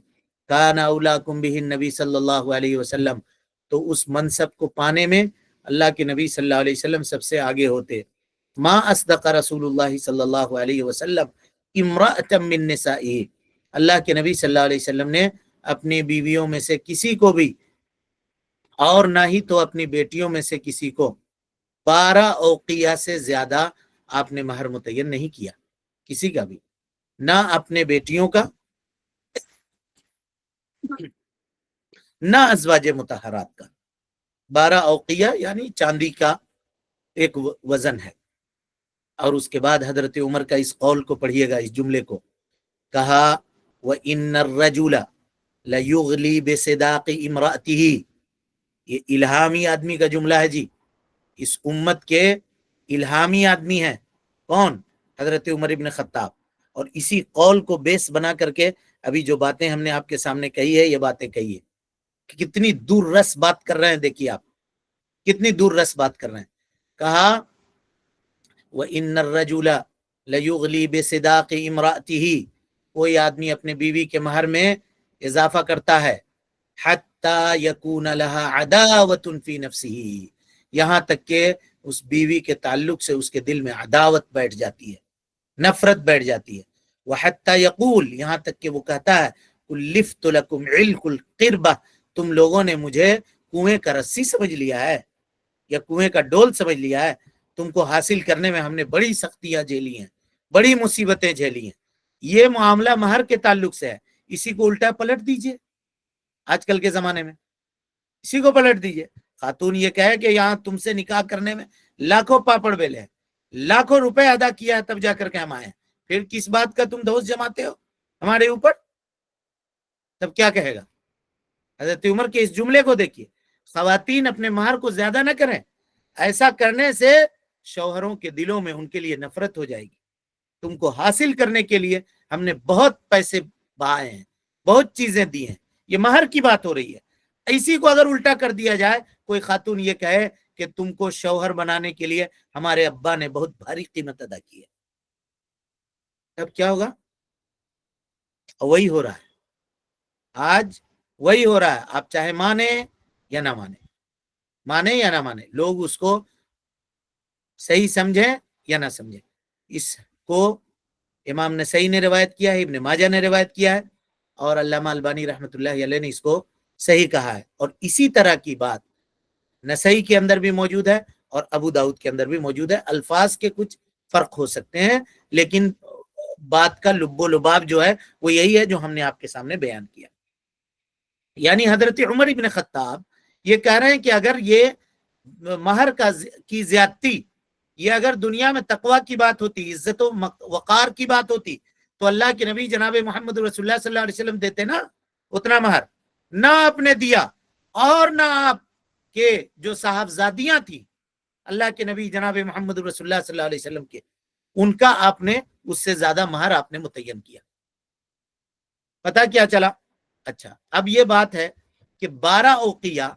کان اولاکم بہ النبی صلی اللہ علیہ وسلم، تو اس منصب کو پانے میں اللہ کے نبی صلی اللہ علیہ وسلم سب سے آگے ہوتے. ما اصدق رسول اللہ صلی اللہ علیہ وسلم امرأة من نسائہ، اللہ کے نبی صلی اللہ علیہ وسلم نے اپنی بیویوں میں سے کسی کو بھی، اور نہ ہی تو اپنی بیٹیوں میں سے کسی کو 12 اوقیہ سے زیادہ آپ نے مہر متعین نہیں کیا، کسی کا بھی، نہ اپنے بیٹیوں کا نہ ازواج مطہرات کا. 12 اوقیہ یعنی چاندی کا ایک وزن ہے. اور اس کے بعد حضرت عمر کا اس قول کو پڑھیے گا, اس جملے کو. کہا وَإِنَّ الرَّجُلَ لَيُغْلِي بِصِدَاقِ امْرَأَتِهِ. یہ الہامی آدمی کا جملہ ہے جی, اس امت کے الہامی آدمی ہیں. کون؟ حضرت عمر ابن خطاب. اور اسی قول کو بیس بنا کر کے ابھی جو باتیں ہم نے آپ کے سامنے کہی ہے, یہ باتیں کہی ہے کہ کتنی دور رس بات کر رہے ہیں. دیکھیے آپ کتنی دور رس بات کر رہے ہیں. کہا وَإِنَّ الرَّجُلَ لَيُغْلِي بِصِدَاقِ امْرَأَتِهِ. کوئی آدمی اپنے بیوی کے مہر میں اضافہ کرتا ہے, حَتَّى يَكُونَ لَهَا عَدَاوَةٌ فِي نَفْسِهِ, یہاں تک کہ اس بیوی کے تعلق سے اس کے دل میں عداوت بیٹھ جاتی ہے, نفرت بیٹھ جاتی ہے. وَحَتَّى يَقُول, یہاں تک کہ وہ کہتا ہے كُلِّفْتُ لَكُمْ عِلْقُ الْقِرْبَةِ, تم لوگوں نے مجھے کنویں کا رسی سمجھ لیا ہے یا کنویں کا ڈول سمجھ لیا ہے. تم کو حاصل کرنے میں ہم نے بڑی سختیاں جھیلی ہیں, بڑی مصیبتیں جھیلی ہیں. یہ معاملہ مہر کے تعلق سے ہے. اسی کو الٹا پلٹ دیجئے, آج کل کے زمانے میں اسی کو پلٹ دیجئے. خاتون یہ کہے کہ یہاں تم سے نکاح کرنے میں لاکھوں پاپڑ بیلے ہیں, لاکھوں روپے ادا کیا ہے تب جا کر کے ہم آئے ہیں, پھر کس بات کا تم دوست جماتے ہو ہمارے اوپر؟ تب کیا کہے گا؟ حضرت عمر کے اس جملے کو دیکھیے. خواتین اپنے مہر کو زیادہ نہ کریں, ایسا کرنے سے شوہروں کے دلوں میں ان کے لیے نفرت ہو جائے گی. تم کو حاصل کرنے کے لیے ہم نے بہت پیسے بہائے ہیں, بہت چیزیں دی ہیں. یہ مہر کی بات ہو رہی ہے. اسی کو اگر الٹا کر دیا جائے, کوئی خاتون یہ کہے کہ تم کو شوہر بنانے کے لیے ہمارے ابا نے بہت بھاری قیمت ادا کی ہے, تب کیا ہوگا؟ وہی ہو رہا ہے آج, وہی ہو رہا ہے. آپ چاہے مانے یا نہ مانے, مانے یا نہ مانے, لوگ اس کو صحیح سمجھیں یا نہ سمجھیں. اس کو امام نسائی نے روایت کیا ہے, ابن ماجہ نے روایت کیا ہے, اور علامہ البانی رحمۃ اللہ علیہ نے اس کو صحیح کہا ہے. اور اسی طرح کی بات نسائی کے اندر بھی موجود ہے اور ابو داؤد کے اندر بھی موجود ہے. الفاظ کے کچھ فرق ہو سکتے ہیں, لیکن بات کا لب و لباب جو ہے وہ یہی ہے جو ہم نے آپ کے سامنے بیان کیا. یعنی حضرت عمر ابن خطاب یہ کہہ رہے ہیں کہ اگر یہ مہر کی زیادتی, یہ اگر دنیا میں تقوی کی بات ہوتی, عزت و وقار کی بات ہوتی, تو اللہ کے نبی جناب محمد رسول اللہ صلی اللہ علیہ وسلم دیتے نا اتنا مہر. نہ آپ نے دیا, اور نہ آپ کے جو صاحبزادیاں تھیں اللہ کے نبی جناب محمد رسول اللہ صلی اللہ علیہ وسلم کے, ان کا آپ نے اس سے زیادہ مہر آپ نے متعین کیا. پتا کیا چلا؟ اچھا, اب یہ بات ہے کہ 12 اوقیہ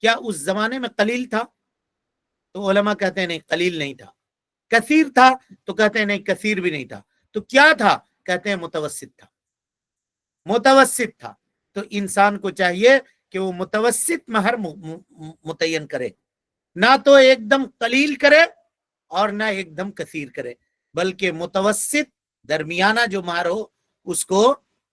کیا اس زمانے میں قلیل تھا؟ تو علماء کہتے ہیں نہیں, قلیل نہیں تھا. کثیر تھا؟ تو کہتے ہیں نہیں, کثیر بھی نہیں تھا. تو کیا تھا؟ کہتے ہیں متوسط تھا. متوسط تھا. تو انسان کو چاہیے کہ وہ متوسط مہر متعین کرے, نہ تو ایک دم قلیل کرے اور نہ ایک دم کثیر کرے, بلکہ متوسط درمیانہ جو مہر ہو اس کو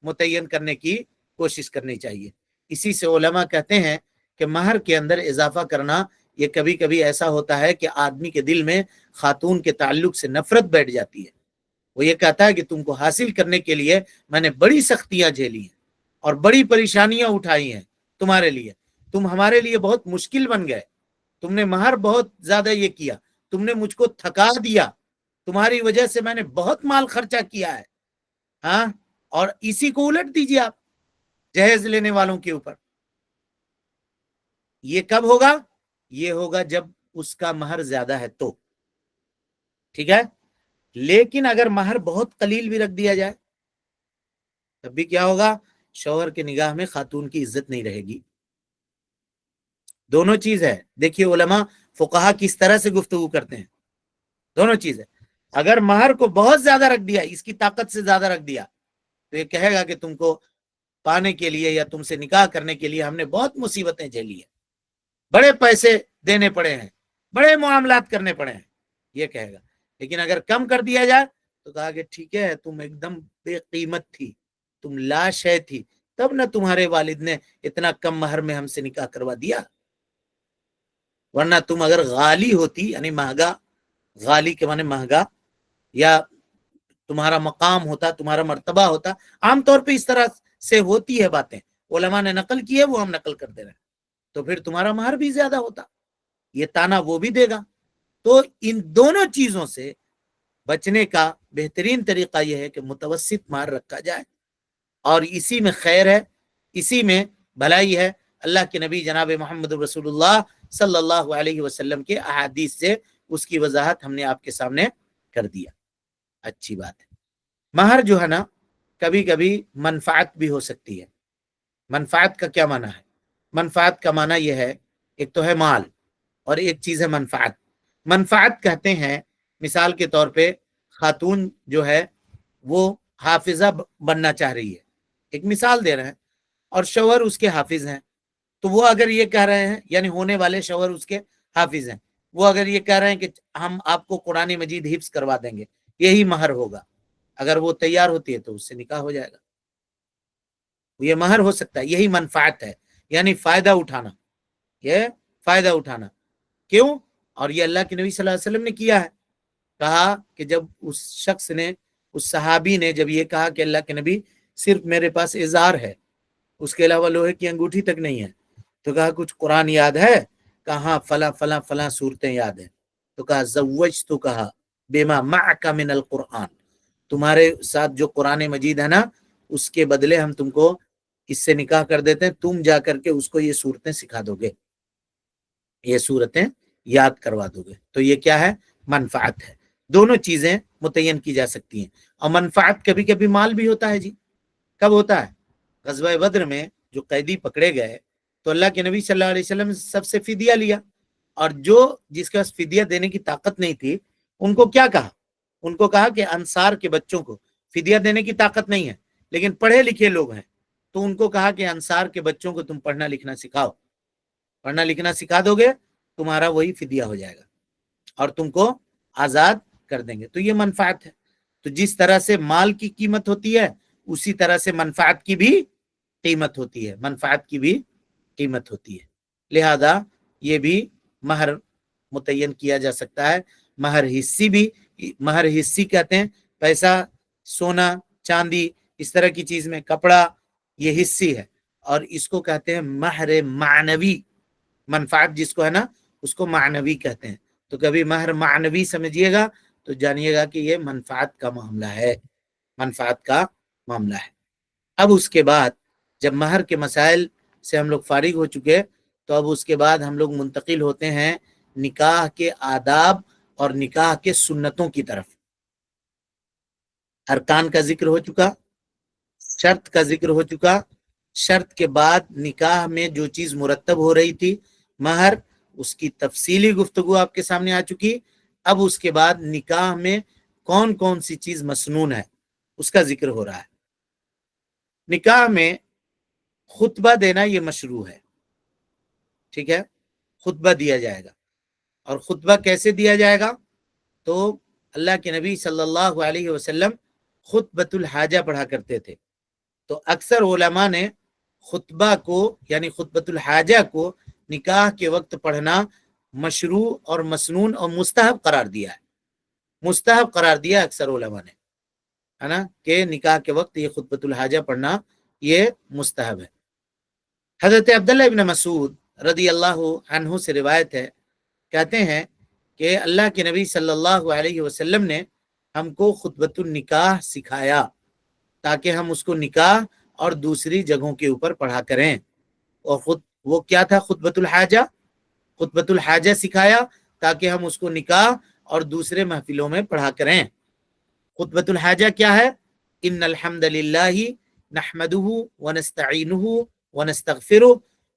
متعین کرنے کی کوشش کرنی چاہیے. اسی سے علماء کہتے ہیں کہ مہر کے اندر اضافہ کرنا یہ کبھی کبھی ایسا ہوتا ہے کہ آدمی کے دل میں خاتون کے تعلق سے نفرت بیٹھ جاتی ہے. وہ یہ کہتا ہے کہ تم کو حاصل کرنے کے لیے میں نے بڑی سختیاں جھیلی ہیں اور بڑی پریشانیاں اٹھائی ہیں تمہارے لیے, تم ہمارے لیے بہت مشکل بن گئے, تم نے مہر بہت زیادہ یہ کیا, تم نے مجھ کو تھکا دیا, تمہاری وجہ سے میں نے بہت مال خرچہ کیا ہے. ہاں, اور اسی کو الٹ دیجیے آپ جہیز لینے والوں کے اوپر. یہ کب ہوگا؟ یہ ہوگا جب اس کا مہر زیادہ ہے تو ٹھیک ہے, لیکن اگر مہر بہت قلیل بھی رکھ دیا جائے تب بھی کیا ہوگا؟ شوہر کے نگاہ میں خاتون کی عزت نہیں رہے گی. دونوں چیز ہے. دیکھیے علماء فقہا کس طرح سے گفتگو کرتے ہیں, دونوں چیز ہے. اگر مہر کو بہت زیادہ رکھ دیا, اس کی طاقت سے زیادہ رکھ دیا, تو یہ کہے گا کہ تم کو پانے کے لیے یا تم سے نکاح کرنے کے لیے ہم نے بہت مصیبتیں جھیلی ہیں, بڑے پیسے دینے پڑے ہیں, بڑے معاملات کرنے پڑے ہیں, یہ کہے گا. لیکن اگر کم کر دیا جائے تو کہا کہ ٹھیک ہے, تم ایک دم بے قیمت تھی, تم لاش ہے تھی, تب نہ تمہارے والد نے اتنا کم مہر میں ہم سے نکاح کروا دیا, ورنہ تم اگر غالی ہوتی, یعنی مہنگا, غالی کے معنی مہنگا, یا تمہارا مقام ہوتا, تمہارا مرتبہ ہوتا, عام طور پہ اس طرح سے ہوتی ہے باتیں, علماء نے نقل کی ہے وہ ہم نقل کر دے رہے ہیں، تو پھر تمہارا مہر بھی زیادہ ہوتا، یہ تانا وہ بھی دے گا۔ تو ان دونوں چیزوں سے بچنے کا بہترین طریقہ یہ ہے کہ متوسط مہر رکھا جائے، اور اسی میں خیر ہے، اسی میں بھلائی ہے۔ اللہ کے نبی جناب محمد رسول اللہ صلی اللہ علیہ وسلم کے احادیث سے اس کی وضاحت ہم نے آپ کے سامنے کر دیا۔ اچھی بات ہے۔ مہر جو ہے نا کبھی کبھی منفعت بھی ہو سکتی ہے۔ منفعت کا کیا معنی ہے؟ منفعت کا معنی یہ ہے، ایک تو ہے مال اور ایک چیز ہے منفعت۔ منفعت کہتے ہیں مثال کے طور پہ خاتون جو ہے وہ حافظہ بننا چاہ رہی ہے، ایک مثال دے رہے ہیں، اور شوہر اس کے حافظ ہیں، تو وہ اگر یہ کہہ رہے ہیں، یعنی ہونے والے شوہر اس کے حافظ ہیں، وہ اگر یہ کہہ رہے ہیں کہ ہم آپ کو قرآن مجید حفظ کروا دیں گے، یہی مہر ہوگا، اگر وہ تیار ہوتی ہے تو اس سے نکاح ہو جائے گا، یہ مہر ہو سکتا ہے۔ یہی منفعت ہے، یعنی فائدہ اٹھانا، یہ فائدہ اٹھانا۔ کیوں؟ اور یہ اللہ کے نبی صلی اللہ علیہ وسلم نے کیا ہے، کہا کہ جب اس شخص نے، اس صحابی نے جب یہ کہا کہ اللہ کے نبی صرف میرے پاس ازار ہے، اس کے علاوہ لوہے کی انگوٹھی تک نہیں ہے، تو کہا کچھ قرآن یاد ہے؟ کہا فلاں فلاں فلاں صورتیں یاد ہیں، تو کہا زوجت، کہا بما معک من القرآن، تمہارے ساتھ جو قرآن مجید ہے نا اس کے بدلے ہم تم کو اس سے نکاح کر دیتے ہیں، تم جا کر کے اس کو یہ صورتیں سکھا دو گے، یہ صورتیں یاد کروا دو گے۔ تو یہ کیا ہے؟ منفعت ہے۔ دونوں چیزیں متعین کی جا سکتی ہیں، اور منفعت کبھی کبھی مال بھی ہوتا ہے جی۔ کب ہوتا ہے؟ غزوہ بدر میں جو قیدی پکڑے گئے تو اللہ کے نبی صلی اللہ علیہ وسلم سب سے فدیہ لیا، اور جو جس کے پاس فدیہ دینے کی طاقت نہیں تھی ان کو کیا کہا؟ ان کو کہا کہ انصار کے بچوں کو فدیہ دینے کی طاقت نہیں ہے لیکن پڑھے لکھے لوگ ہیں، تو ان کو کہا کہ انصار کے بچوں کو تم پڑھنا لکھنا سکھاؤ، پڑھنا لکھنا سکھا دو گے تمہارا وہی فدیہ ہو جائے گا اور تم کو آزاد کر دیں گے۔ تو یہ منفعت ہے۔ تو جس طرح سے مال کی قیمت ہوتی ہے اسی طرح سے منفعت کی بھی قیمت ہوتی ہے، منفعت کی بھی قیمت ہوتی ہے، لہذا یہ بھی مہر متعین کیا جا سکتا ہے۔ مہر حصی بھی، مہر حصی کہتے ہیں پیسہ، سونا، چاندی، اس طرح کی چیز میں کپڑا، یہ حصی ہے، اور اس کو کہتے ہیں مہر معنوی۔ منفعت جس کو ہے نا اس کو معنوی کہتے ہیں، تو کبھی مہر معنوی سمجھیے گا تو جانیے گا کہ یہ منفعت کا معاملہ ہے، منفعت کا معاملہ ہے۔ اب اس کے بعد جب مہر کے مسائل سے ہم لوگ فارغ ہو چکے تو اب اس کے بعد ہم لوگ منتقل ہوتے ہیں نکاح کے آداب اور نکاح کے سنتوں کی طرف۔ ارکان کا ذکر ہو چکا، شرط کا ذکر ہو چکا، شرط کے بعد نکاح میں جو چیز مرتب ہو رہی تھی مہر، اس کی تفصیلی گفتگو آپ کے سامنے آ چکی۔ اب اس کے بعد نکاح میں کون کون سی چیز مسنون ہے اس کا ذکر ہو رہا ہے۔ نکاح میں خطبہ دینا یہ مشروع ہے، ٹھیک ہے، خطبہ دیا جائے گا، اور خطبہ کیسے دیا جائے گا؟ تو اللہ کے نبی صلی اللہ علیہ وسلم خطبۃ الحاجہ پڑھا کرتے تھے، تو اکثر علماء نے خطبہ کو یعنی خطبۃ الحاجہ کو نکاح کے وقت پڑھنا مشروع اور مسنون اور مستحب قرار دیا ہے، مستحب قرار دیا اکثر علماء نے، ہے نا، کہ نکاح کے وقت یہ خطبۃ الحاجہ پڑھنا یہ مستحب ہے۔ حضرت عبداللہ ابن مسعود رضی اللہ عنہ سے روایت ہے، کہتے ہیں کہ اللہ کے نبی صلی اللہ علیہ وسلم نے ہم کو خطبۃ النکاح سکھایا تاکہ ہم اس کو نکاح اور دوسری جگہوں کے اوپر پڑھا کریں، اور خود وہ کیا تھا خطبۃ الحاجہ؟ خطبۃ الحاجہ سکھایا تاکہ ہم اس کو نکاح اور دوسرے محفلوں میں پڑھا کریں۔ خطبۃ الحاجہ کیا ہے؟ ان الحمد للہ نحمده ونستعینه ونستغفره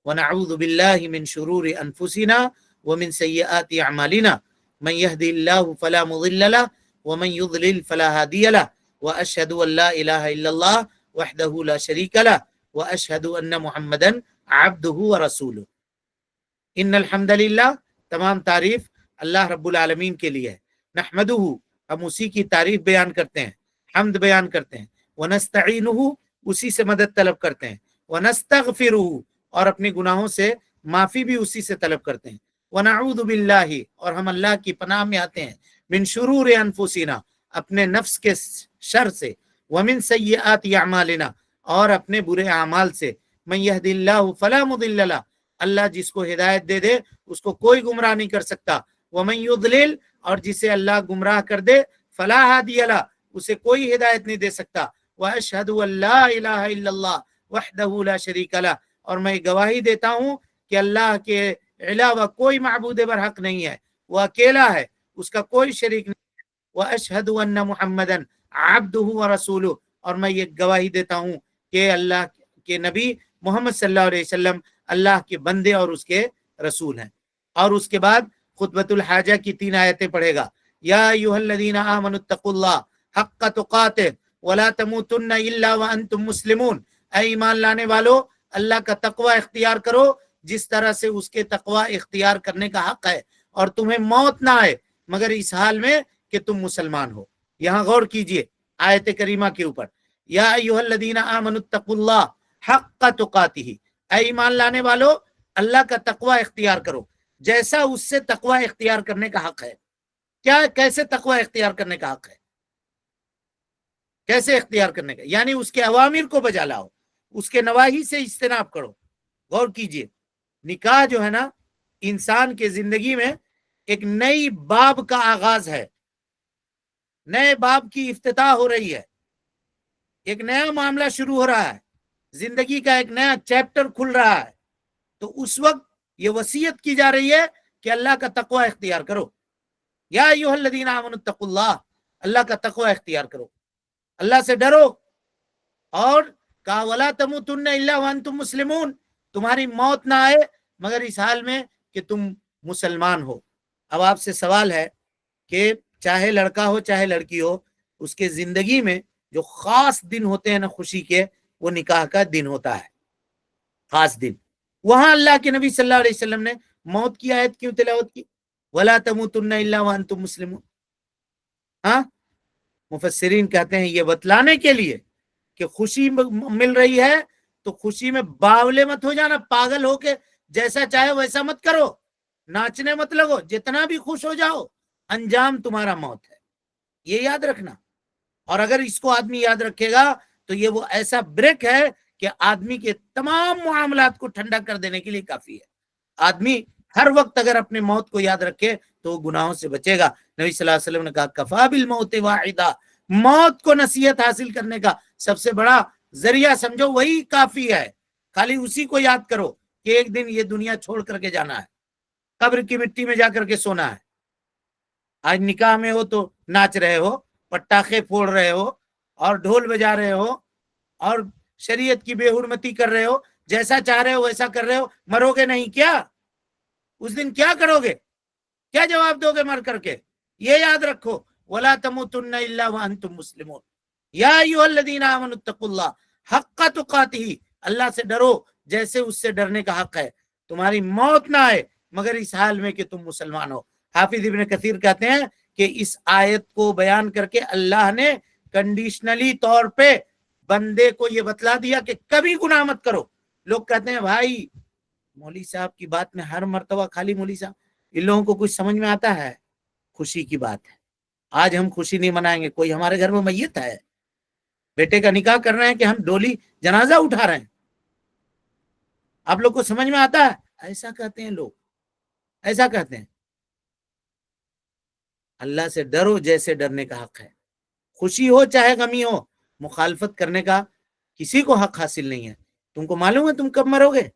ونعوذ باللہ من شرور انفسنا ومن سیئات اعمالنا من يهدي الله فلا مضل له ومن يضلل فلا هادي له واشهد ان لا اله الا الله وحده لا شريك له واشهد ان محمدا عبده ورسوله۔ ان الحمد للہ، تمام تعریف اللہ رب العالمین کے لیے ہے، نحمدہ، ہم اسی کی تعریف بیان کرتے ہیں، حمد بیان کرتے ہیں، ونستعینہ، اسی سے مدد طلب کرتے ہیں، ونستغفرہ، اور اپنے گناہوں سے معافی بھی اسی سے طلب کرتے ہیں، ونعوذ باللہ، اور ہم اللہ کی پناہ میں آتے ہیں، من شرور انفسنا، اپنے نفس کے شر سے، ومن سیئات اعمالنا، اور اپنے برے اعمال سے، من یہد اللہ فلا مضل لہ، اللہ جس کو ہدایت دے دے اس کو کوئی گمراہ نہیں کر سکتا، ومن یضلل، اور جسے اللہ گمراہ کر دے فلا ہادی لہ، اسے کوئی ہدایت نہیں دے سکتا، واشہد ان لا الہ الا اللہ وحدہ لا شریک لہ، اور میں گواہی دیتا ہوں کہ اللہ کے علاوہ کوئی معبود برحق نہیں ہے، وہ اکیلا ہے، اس کا کوئی شریک نہیں، واشہد ان محمدا عبدہ ورسولہ، اور میں یہ گواہی دیتا ہوں کہ اللہ کے نبی محمد صلی اللہ علیہ وسلم اللہ کے بندے اور اس کے رسول ہیں۔ اور اس کے بعد خطبۃ الحاجہ کی 3 آیتیں پڑھے گا۔ یا ایھا الذین آمنوا اتقوا اللہ حق تقاتہ ولا تموتن الا وانتم مسلمون، اے ایمان لانے والو اللہ کا تقوی اختیار کرو جس طرح سے اس کے تقوی اختیار کرنے کا حق ہے، اور تمہیں موت نہ آئے مگر اس حال میں کہ تم مسلمان ہو۔ یہاں غور کیجئے آیت کریمہ کے اوپر، یا ایھا الذین آمنوا اتقوا اللہ حق تقاتہ، اے ایمان لانے والو اللہ کا تقوی اختیار کرو جیسا اس سے تقوی اختیار کرنے کا حق ہے۔ کیا کیسے تقوی اختیار کرنے کا حق ہے؟ کیسے اختیار کرنے کا؟ یعنی اس کے اوامر کو بجا لاؤ، اس کے نواہی سے اجتناب کرو۔ غور کیجئے، نکاح جو ہے نا انسان کے زندگی میں ایک نئی باب کا آغاز ہے، نئے باب کی افتتاح ہو رہی ہے، ایک نیا معاملہ شروع ہو رہا ہے، زندگی کا ایک نیا چیپٹر کھل رہا ہے۔ تو اس وقت یہ وصیت کی جا رہی ہے کہ اللہ کا تقوی اختیار کرو، یا ایھا الذین آمنوا اتقوا اللہ، اللہ کا تقوی اختیار کرو، اللہ سے ڈرو، اور کہا ولا تموتن الا وانتم مسلمون، تمہاری موت نہ آئے مگر اس حال میں کہ تم مسلمان ہو۔ اب آپ سے سوال ہے کہ چاہے لڑکا ہو چاہے لڑکی ہو، اس کے زندگی میں جو خاص دن ہوتے ہیں نا خوشی کے، وہ نکاح کا دن ہوتا ہے، خاص دن۔ وہاں اللہ کے نبی صلی اللہ علیہ وسلم نے موت کی آیت کیوں تلاوت کی؟ ولا تموتن الا وانتم مسلمون۔ ہاں، مفسرین کہتے ہیں یہ بتلانے کے لیے کہ خوشی مل رہی ہے تو خوشی میں باولے مت ہو جانا، پاگل ہو کے جیسا چاہے ویسا مت کرو، ناچنے مت لگو، جتنا بھی خوش ہو جاؤ انجام تمہارا موت ہے، یہ یاد رکھنا۔ اور اگر اس کو آدمی یاد رکھے گا تو یہ وہ ایسا بریک ہے کہ آدمی کے تمام معاملات کو ٹھنڈا کر دینے کے لیے کافی ہے۔ آدمی ہر وقت اگر اپنے موت کو یاد رکھے تو وہ گناہوں سے بچے گا۔ نبی صلی اللہ علیہ وسلم نے کہا کفا بالموت واحدہ، موت کو نصیحت حاصل کرنے کا سب سے بڑا ذریعہ سمجھو وہی کافی ہے، خالی اسی کو یاد کرو کہ ایک دن یہ دنیا چھوڑ کر کے جانا ہے، قبر کی مٹی میں جا کر کے سونا ہے۔ آج نکاح میں ہو تو ناچ رہے ہو، پٹاخے پھوڑ رہے ہو اور ڈھول بجا رہے ہو اور شریعت کی بے حرمتی کر رہے ہو، جیسا چاہ رہے ہو ویسا کر رہے ہو، مرو گے نہیں کیا؟ اس دن کیا کرو گے؟ کیا جواب دو گے مر کر کے؟ یہ یاد رکھو، وَلَا تَمُوتُنَّ إِلَّا وَأَنْتُمْ مُسْلِمُونَ، یا ایھا الذین آمنوا اتقوا اللہ حق تقاتہ، اللہ سے ڈرو جیسے اس سے ڈرنے کا حق ہے، تمہاری موت نہ آئے مگر اس حال میں کہ تم مسلمان ہو۔ حافظ ابن کثیر کہتے ہیں کہ اس آیت کو بیان کر کے اللہ نے کنڈیشنلی طور پہ بندے کو یہ بتلا دیا کہ کبھی گناہ مت کرو۔ لوگ کہتے ہیں بھائی مولوی صاحب کی بات میں ہر مرتبہ خالی مولوی صاحب، ان لوگوں کو کچھ سمجھ میں آتا ہے؟ خوشی کی بات ہے، آج ہم خوشی نہیں منائیں گے، کوئی ہمارے گھر میں میت ہے، بیٹے کا نکاح کر رہے ہیں کہ ہم ڈولی جنازہ اٹھا رہے ہیں، آپ لوگ کو سمجھ میں آتا ہے؟ ایسا کہتے ہیں لوگ، ایسا کہتے ہیں۔ اللہ سے ڈرو جیسے ڈرنے کا حق ہے، خوشی ہو چاہے غمی ہو، مخالفت کرنے کا کسی کو حق حاصل نہیں ہے۔ تم کو معلوم ہے تم کب مرو گے؟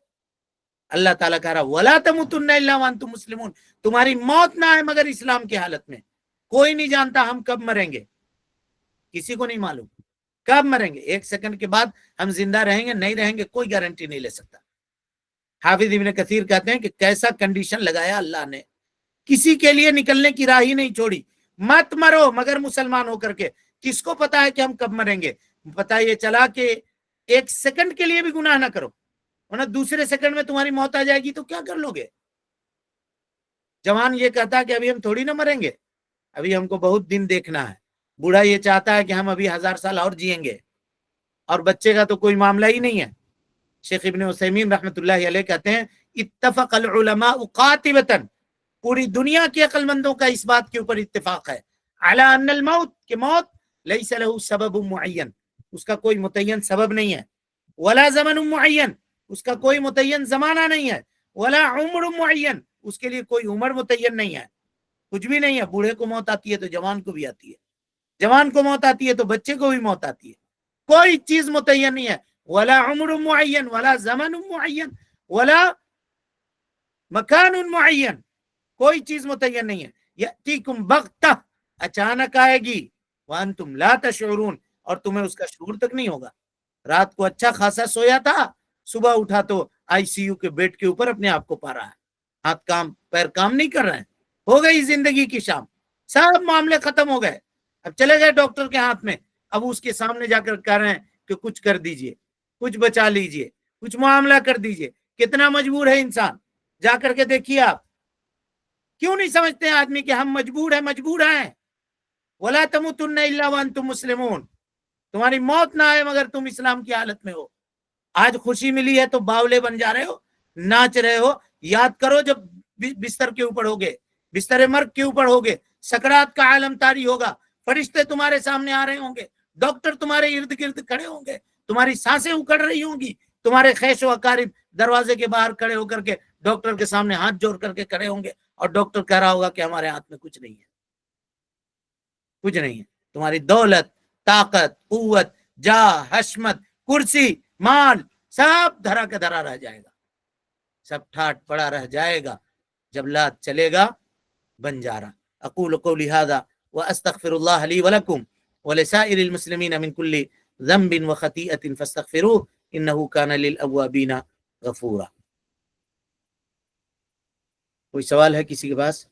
اللہ تعالیٰ کہہ رہا وَلَا تَمُوتُنَّ إِلَّا وَأَنْتُمْ مُسْلِمُونَ، تمہاری موت نہ آئے مگر اسلام کی حالت میں۔ کوئی نہیں جانتا ہم کب مریں گے، کسی کو نہیں معلوم کب مریں گے، ایک سیکنڈ کے بعد ہم زندہ رہیں گے نہیں رہیں گے کوئی گارنٹی نہیں لے سکتا۔ حافظ ابن کثیر کہتے ہیں کہ کیسا کنڈیشن لگایا اللہ نے، کسی کے لیے نکلنے کی راہ ہی نہیں چھوڑی، مت مرو مگر مسلمان ہو کر کے۔ کس کو پتا ہے کہ ہم کب مریں گے؟ پتا یہ چلا کہ ایک سیکنڈ کے لیے بھی گناہ نہ کرو، ورنہ دوسرے سیکنڈ میں تمہاری موت آ جائے گی تو کیا کر لو گے؟ جوان یہ کہتا ہے کہ ابھی ہم تھوڑی نہ مریں گے، ابھی ہم کو بہت دن دیکھنا ہے۔ بوڑھا یہ چاہتا ہے کہ ہم ابھی 1000 سال اور جئیں گے، اور بچے کا تو کوئی معاملہ ہی نہیں ہے۔ شیخ ابن عثیمین رحمۃ اللہ علیہ کہتے ہیں اتفق العلماء قاطبۃ، پوری دنیا کے عقل مندوں کا اس بات کے اوپر اتفاق ہے، علی ان الموت، کہ موت لیس له سبب معین، اس کا کوئی متعین سبب نہیں ہے، ولا زمن معین، اس کا کوئی متعین زمانہ نہیں ہے، ولا عمر معین، اس کے لیے کوئی عمر متعین نہیں ہے، کچھ بھی نہیں ہے. بوڑھے کو موت آتی ہے تو جوان کو بھی آتی ہے، جوان کو موت آتی ہے تو بچے کو بھی موت آتی ہے. کوئی چیز متعین نہیں ہے. ولا عمر معین ولا زمن معین ولا مکان معین، کوئی چیز متعین نہیں ہے. یأتیکم بغتہ، اچانک آئے گی، وانتم لا تشعرون، اور تمہیں اس کا شعور تک نہیں ہوگا. رات کو اچھا خاصا سویا تھا، صبح اٹھا تو آئی سی یو کے بیڈ کے اوپر اپنے آپ کو پا رہا ہے، ہاتھ کام پیر کام نہیں کر رہے ہیں. ہو گئی زندگی کی شام، سب معاملے ختم ہو گئے. اب چلے گئے ڈاکٹر کے ہاتھ میں، اب اس کے سامنے جا کر کہہ رہے ہیں کہ کچھ کر دیجئے، کچھ بچا لیجئے، کچھ معاملہ کر دیجئے. کتنا مجبور ہے انسان، جا کر کے دیکھیے آپ. کیوں نہیں سمجھتے ہیں آدمی کہ ہم مجبور ہیں؟ مجبور ہیں. وَلَا تَمُوتُنَّ إِلَّا وَأَنْتُمْ مُسْلِمُونَ، تمہاری موت نہ آئے مگر تم اسلام کی حالت میں ہو. آج خوشی ملی ہے تو باولے بن جا رہے ہو، ناچ رہے ہو. یاد کرو جب بستر کے اوپر ہوگے، بستر مرگ کے اوپر ہوگے، سکرات کا عالم طاری ہوگا، فرشتے تمہارے سامنے آ رہے ہوں گے، ڈاکٹر تمہارے ارد گرد کھڑے ہوں گے، تمہاری سانسیں اکڑ رہی ہوں گی، تمہارے خیش و اقارب دروازے کے باہر کھڑے ہو کر کے ڈاکٹر کے سامنے ہاتھ جوڑ کر کے کھڑے ہوں گے، اور ڈاکٹر کہہ رہا ہوگا کہ ہمارے ہاتھ میں کچھ نہیں ہے، کچھ نہیں ہے. تمہاری دولت، طاقت، قوت، جاہ، حشمت، کرسی، مال، سب دھرا کا دھرا رہ جائے گا، سب ٹھاٹ پڑا رہ جائے گا جب لات چلے گا بنجارا. اقول قولی هذا واستغفر الله لي ولكم ولسائر المسلمين من كل ذنب وخطيئة فاستغفروه انه كان للاوابين غفورا. کوئی سوال ہے کسی کے پاس؟